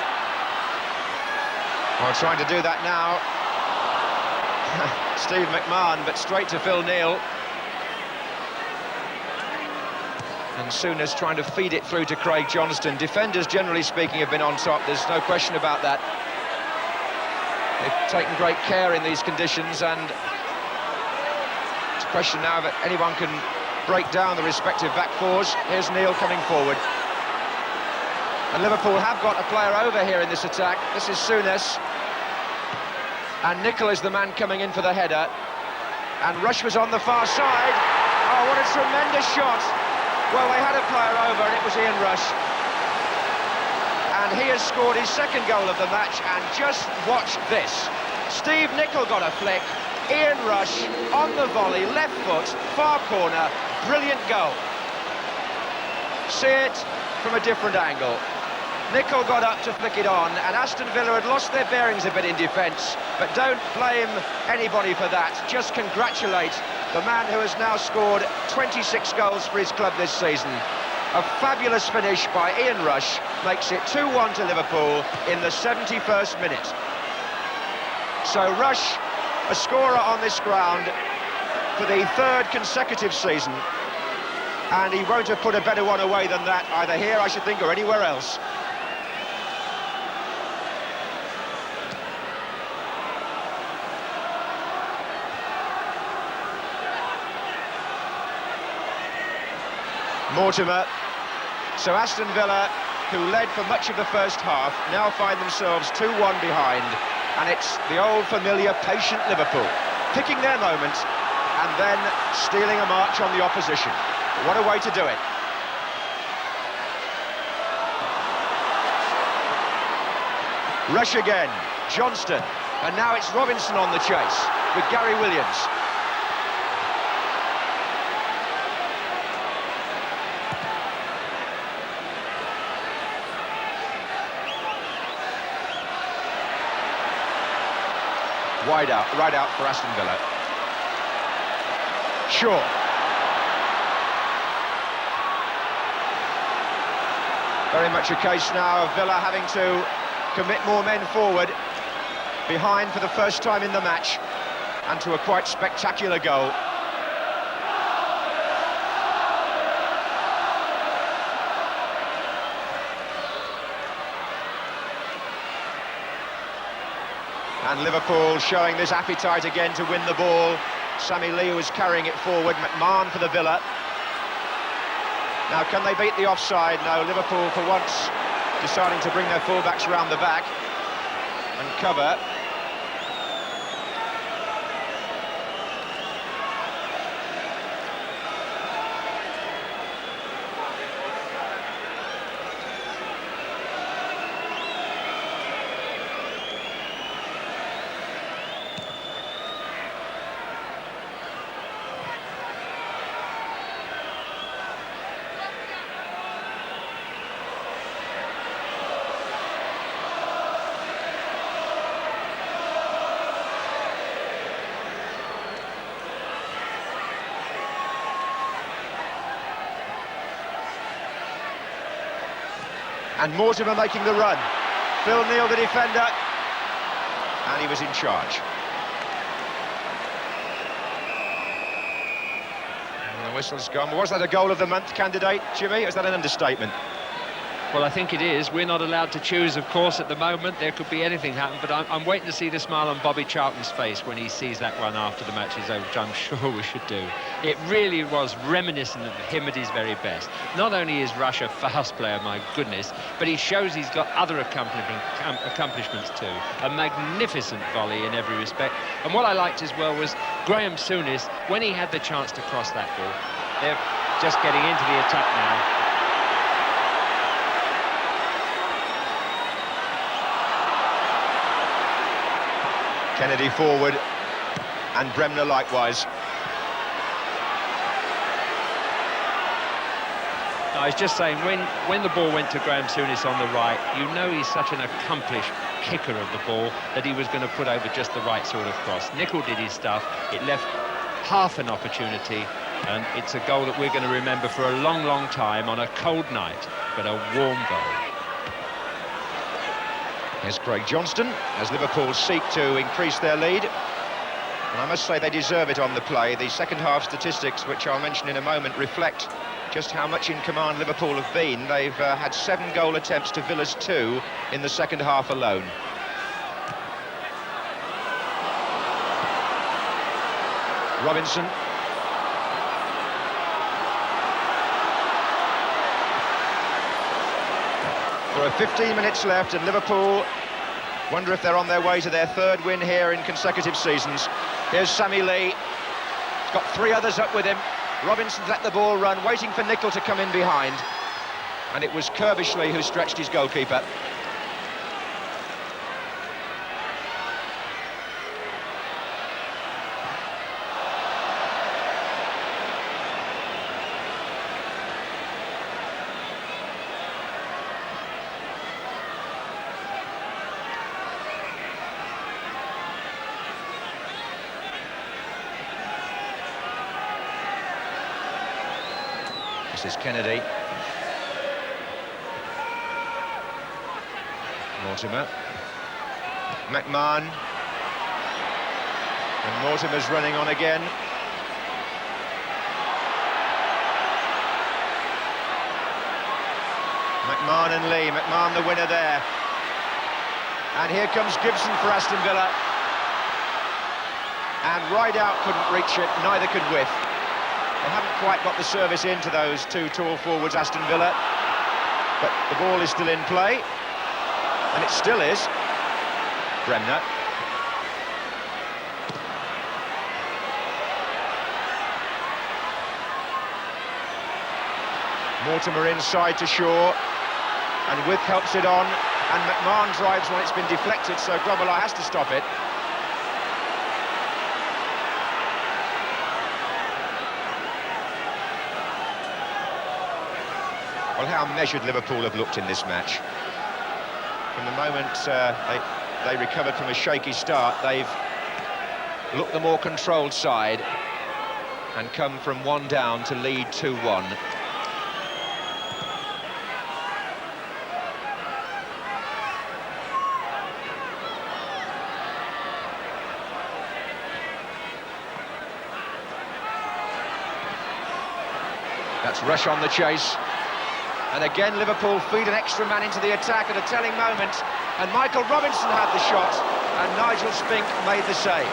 Well, trying to do that now. Steve McMahon, but straight to Phil Neal. And Souness trying to feed it through to Craig Johnston. Defenders, generally speaking, have been on top. There's no question about that. They've taken great care in these conditions, and it's a question now that anyone can break down the respective back fours. Here's Neal coming forward. And Liverpool have got a player over here in this attack. This is Souness. And Nicol is the man coming in for the header. And Rush was on the far side. Oh, what a tremendous shot. Well, they had a player over, and it was Ian Rush. And he has scored his second goal of the match, and just watch this. Steve Nicol got a flick. Ian Rush on the volley, left foot, far corner. Brilliant goal. See it from a different angle. Nicol got up to flick it on, and Aston Villa had lost their bearings a bit in defence, but don't blame anybody for that. Just congratulate the man who has now scored 26 goals for his club this season. A fabulous finish by Ian Rush makes it 2-1 to Liverpool in the 71st minute. So Rush, a scorer on this ground for the 3rd consecutive season, and he won't have put a better one away than that, either here, I should think, or anywhere else. Mortimer. So Aston Villa, who led for much of the first half, now find themselves 2-1 behind, and it's the old familiar patient Liverpool. picking their moment and then stealing a march on the opposition. What a way to do it. Rush again, Johnston, and now it's Robinson on the chase with Gary Williams. Rideout for Aston Villa. Shaw. Very much a case now of Villa having to commit more men forward, behind for the first time in the match, and to a quite spectacular goal. And Liverpool showing this appetite again to win the ball. Sammy Lee was carrying it forward, McMahon for the Villa. Now, can they beat the offside? No, Liverpool for once deciding to bring their fullbacks round the back and cover. And Mortimer making the run. Phil Neal, the defender, and he was in charge. And the whistle's gone. Was that a goal of the month candidate, Jimmy? Or is that an understatement? Well, I think it is. We're not allowed to choose, of course, at the moment. There could be anything happen, but I'm waiting to see the smile on Bobby Charlton's face when he sees that one after the match is over, which I'm sure we should do. It really was reminiscent of him at his very best. Not only is Rush a fast player, my goodness, but he shows he's got other accomplishments too. A magnificent volley in every respect. And what I liked as well was Graham Souness, when he had the chance to cross that ball. They're just getting into the attack now. Kennedy forward, and Bremner likewise. I was just saying, when the ball went to Graham Souness on the right, you know he's such an accomplished kicker of the ball that he was going to put over just the right sort of cross. Nicol did his stuff. It left half an opportunity, and it's a goal that we're going to remember for a long, long time on a cold night, but a warm goal. Here's Craig Johnston as Liverpool seek to increase their lead. And I must say they deserve it on the play. The second half statistics, which I'll mention in a moment, reflect just how much in command Liverpool have been. They've had 7 goal attempts to Villa's 2 in the second half alone. Robinson. There are 15 minutes left, and Liverpool wonder if they're on their way to their 3rd win here in consecutive seasons. Here's Sammy Lee. He's got 3 others up with him. Robinson's let the ball run, waiting for Nicol to come in behind. And it was Curbishley who stretched his goalkeeper. This is Kennedy. Mortimer. McMahon. And Mortimer's running on again. McMahon and Lee. McMahon the winner there. And here comes Gibson for Aston Villa. And Rideout couldn't reach it, neither could Withe. They haven't quite got the service into those 2 tall forwards, Aston Villa. But the ball is still in play. And it still is. Bremner. Mortimer inside to Shaw, and Withe helps it on, and McMahon drives when it's been deflected, so Grobbelaar has to stop it. Well, how measured Liverpool have looked in this match. From the moment they recovered from a shaky start, they've looked the more controlled side and come from 1 down to lead 2-1. That's Rush on the chase. And again, Liverpool feed an extra man into the attack at a telling moment. And Michael Robinson had the shot, and Nigel Spink made the save.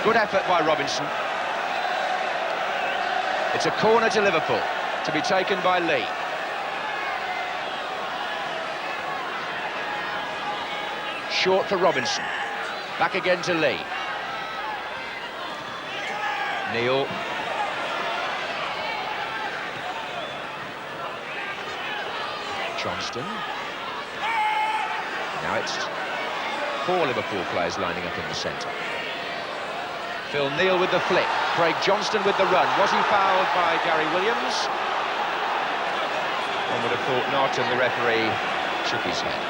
Good effort by Robinson. It's a corner to Liverpool, to be taken by Lee. Short for Robinson. Back again to Lee. Neil. Johnston. Now it's 4 Liverpool players lining up in the centre. Phil Neal with the flick. Craig Johnston with the run. Was he fouled by Gary Williams? One would have thought not, and the referee shook his head.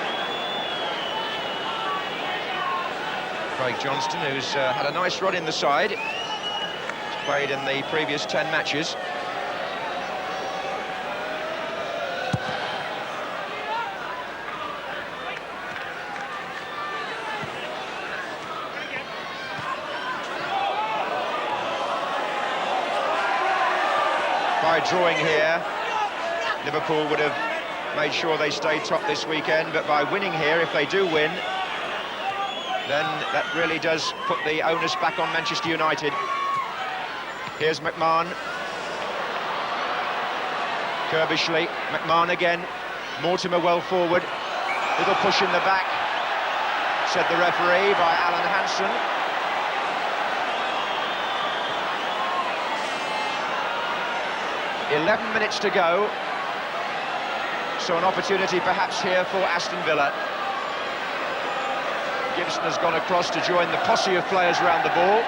Craig Johnston, who's had a nice run in the side. He's played in the previous 10 matches. By drawing here, Liverpool would have made sure they stayed top this weekend, but by winning here, if they do win, then that really does put the onus back on Manchester United. Here's McMahon. Curbishley, McMahon again. Mortimer well forward. Little push in the back, said the referee, by Alan Hansen. .11 minutes to go, so an opportunity perhaps here for Aston Villa. Gibson has gone across to join the posse of players around the ball.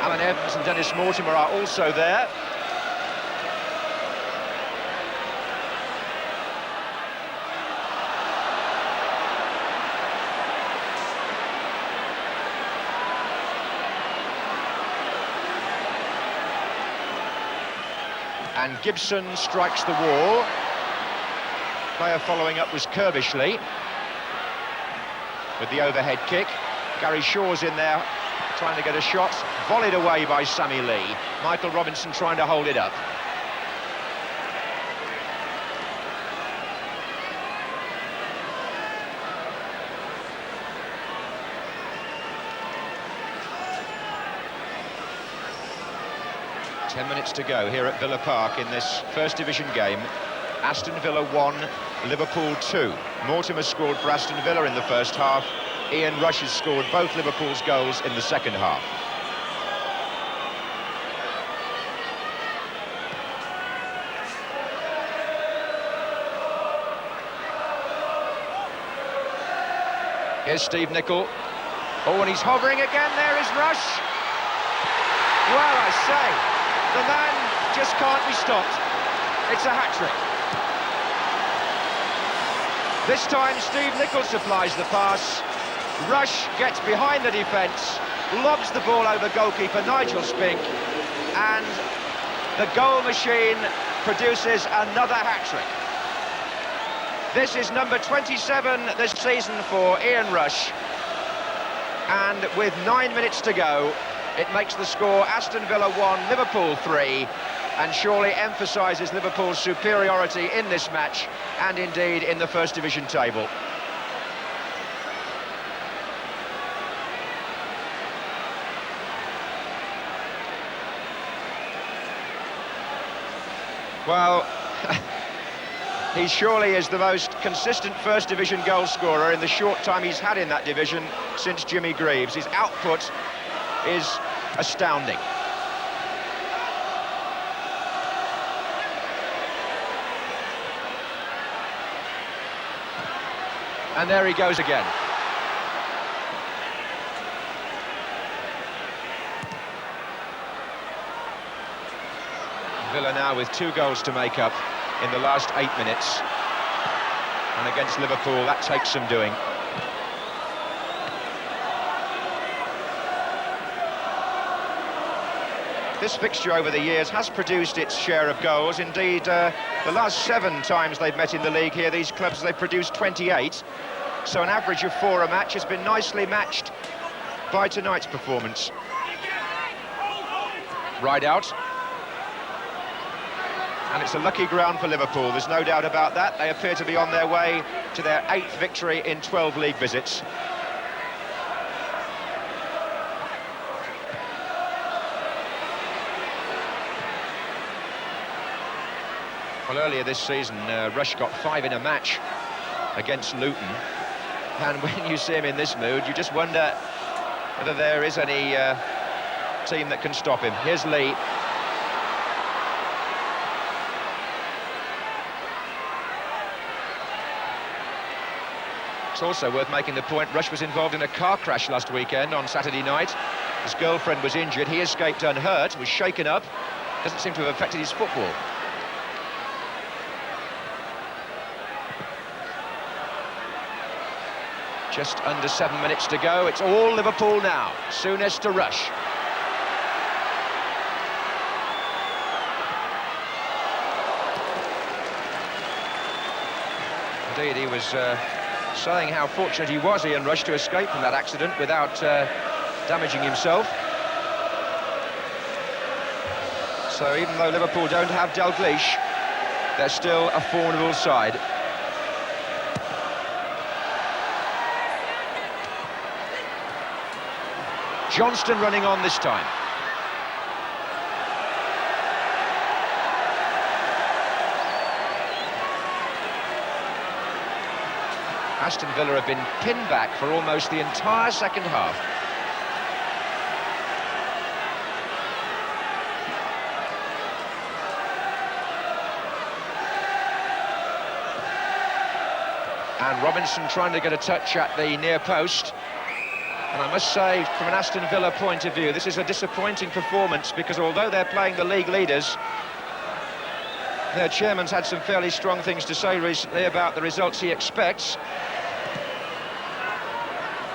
Allan Evans and Dennis Mortimer are also there. And Gibson strikes the wall. Player following up was Curbishley with the overhead kick. Gary Shaw's in there trying to get a shot, volleyed away by Sammy Lee. Michael Robinson trying to hold it up. Ten minutes to go here at Villa Park in this First Division game. Aston Villa 1, Liverpool 2. Mortimer scored for Aston Villa in the first half. Ian Rush has scored both Liverpool's goals in the second half. Here's Steve Nicol. Oh, and he's hovering again. There is Rush. Well, I say, the man just can't be stopped. It's a hat-trick. This time Steve Nicol supplies the pass. Rush gets behind the defence, lobs the ball over goalkeeper Nigel Spink, and the goal machine produces another hat-trick. This is number 27 this season for Ian Rush, and with 9 minutes to go, it makes the score Aston Villa 1, Liverpool 3, and surely emphasises Liverpool's superiority in this match, and indeed in the First Division table. Well, he surely is the most consistent First Division goal scorer in the short time he's had in that division since Jimmy Greaves. His output is astounding. And there he goes again. Villa now with 2 goals to make up in the last 8 minutes. And against Liverpool, that takes some doing. This fixture over the years has produced its share of goals. Indeed, the last 7 times they've met in the league here, these clubs, they've produced 28. So an average of 4 a match has been nicely matched by tonight's performance. Rideout. And it's a lucky ground for Liverpool, there's no doubt about that. They appear to be on their way to their 8th victory in 12 league visits. Well, earlier this season, Rush got 5 in a match against Luton. And when you see him in this mood, you just wonder whether there is any team that can stop him. Here's Lee. It's also worth making the point, Rush was involved in a car crash last weekend on Saturday night. His girlfriend was injured, he escaped unhurt, was shaken up. Doesn't seem to have affected his football. Just under 7 minutes to go, it's all Liverpool now. Souness to Rush. Indeed, he was saying how fortunate he was, Ian Rush, to escape from that accident without damaging himself. So even though Liverpool don't have Dalglish, they're still a formidable side. Johnston running on this time. Aston Villa have been pinned back for almost the entire second half. And Robinson trying to get a touch at the near post. And I must say, from an Aston Villa point of view, this is a disappointing performance, because although they're playing the league leaders, their chairman's had some fairly strong things to say recently about the results he expects.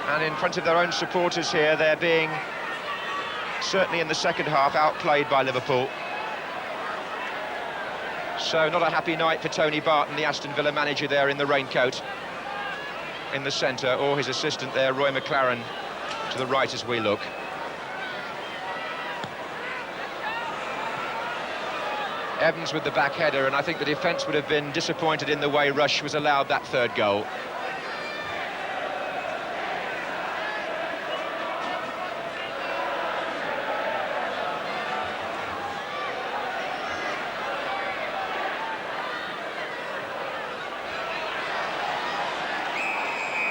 And in front of their own supporters here, they're being, certainly in the second half, outplayed by Liverpool. So not a happy night for Tony Barton, the Aston Villa manager there in the raincoat in the centre, or his assistant there, Roy McLaren, to the right as we look. Evans with the back header, and I think the defence would have been disappointed in the way Rush was allowed that 3rd goal.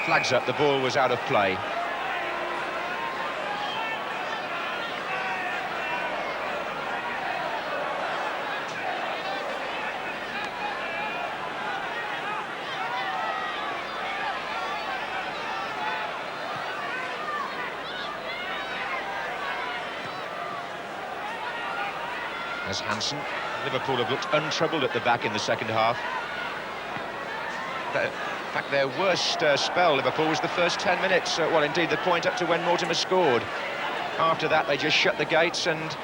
Flags up, the ball was out of play. As Hansen, Liverpool have looked untroubled at the back in the second half. In fact, their worst spell, Liverpool, was the first 10 minutes. Well, indeed, the point up to when Mortimer scored. After that, they just shut the gates and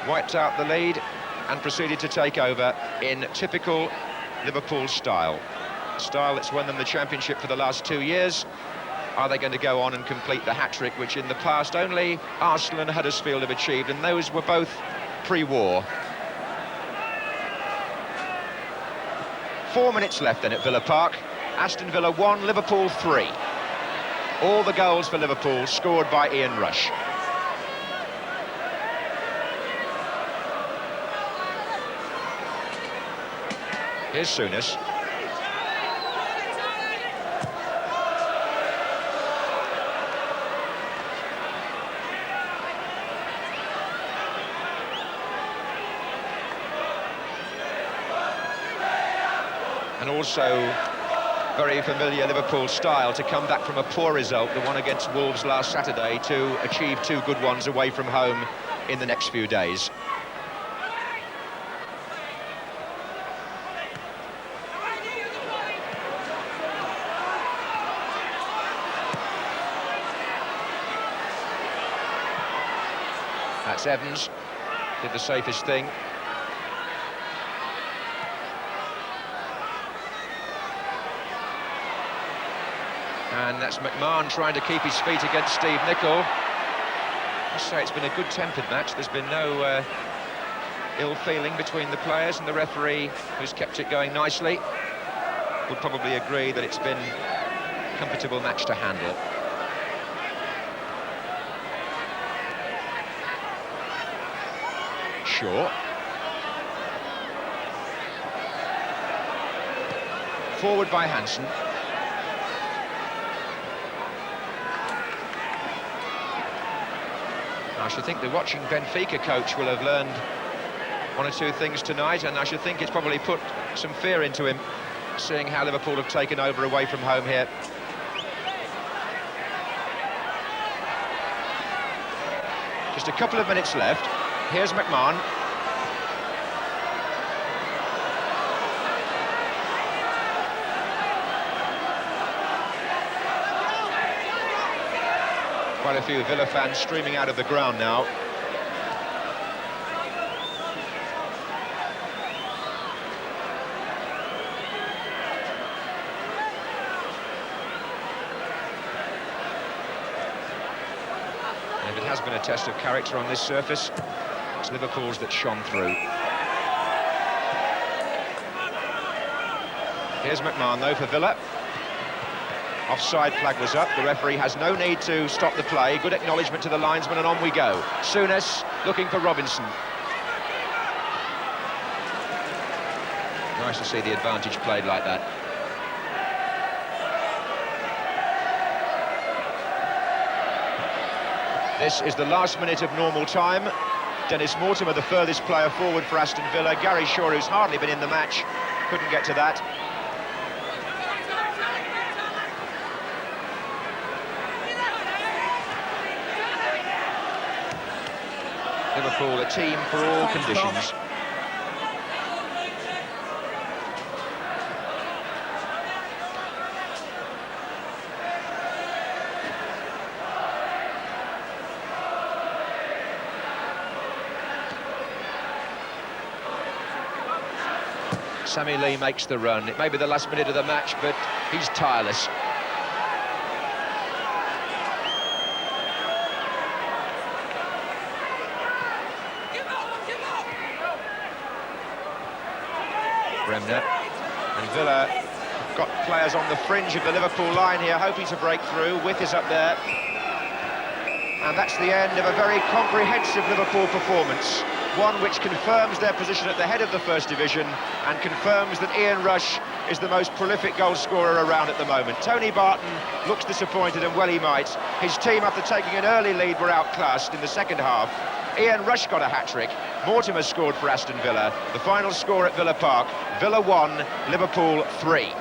wiped out the lead and proceeded to take over in typical Liverpool style. A style that's won them the championship for the last 2 years. Are they going to go on and complete the hat-trick, which in the past only Arsenal and Huddersfield have achieved, and those were both pre-war. 4 minutes left then at Villa Park. Aston Villa 1, Liverpool 3. All the goals for Liverpool scored by Ian Rush. Here's Souness. And also very familiar Liverpool style to come back from a poor result, the one against Wolves last Saturday, to achieve 2 good ones away from home in the next few days. That's Evans, did the safest thing. And that's McMahon trying to keep his feet against Steve Nicol. I must say it's been a good-tempered match. There's been no ill feeling between the players, and the referee, who's kept it going nicely, would probably agree that it's been a comfortable match to handle. Shaw. Forward by Hansen. I should think the watching Benfica coach will have learned 1 or 2 things tonight, and I should think it's probably put some fear into him, seeing how Liverpool have taken over away from home here. Just a couple of minutes left. Here's McMahon. Quite a few Villa fans streaming out of the ground now. And it has been a test of character on this surface. It's Liverpool's that shone through. Here's McMahon though for Villa. Offside flag was up. The referee has no need to stop the play. Good acknowledgement to the linesman, and on we go. Souness looking for Robinson. Nice to see the advantage played like that. This is the last minute of normal time. Dennis Mortimer, the furthest player forward for Aston Villa. Gary Shaw, who's hardly been in the match, couldn't get to that. Liverpool, a team for all conditions. Sammy Lee makes the run. It may be the last minute of the match, but he's tireless. Bremner, and Villa have got players on the fringe of the Liverpool line here, hoping to break through. Withe is up there, and that's the end of a very comprehensive Liverpool performance, one which confirms their position at the head of the First Division and confirms that Ian Rush is the most prolific goal scorer around at the moment. Tony Barton looks disappointed, and well he might. His team, after taking an early lead, were outclassed in the second half. Ian Rush got a hat-trick. Mortimer scored for Aston Villa. The final score at Villa Park: Villa 1, Liverpool 3.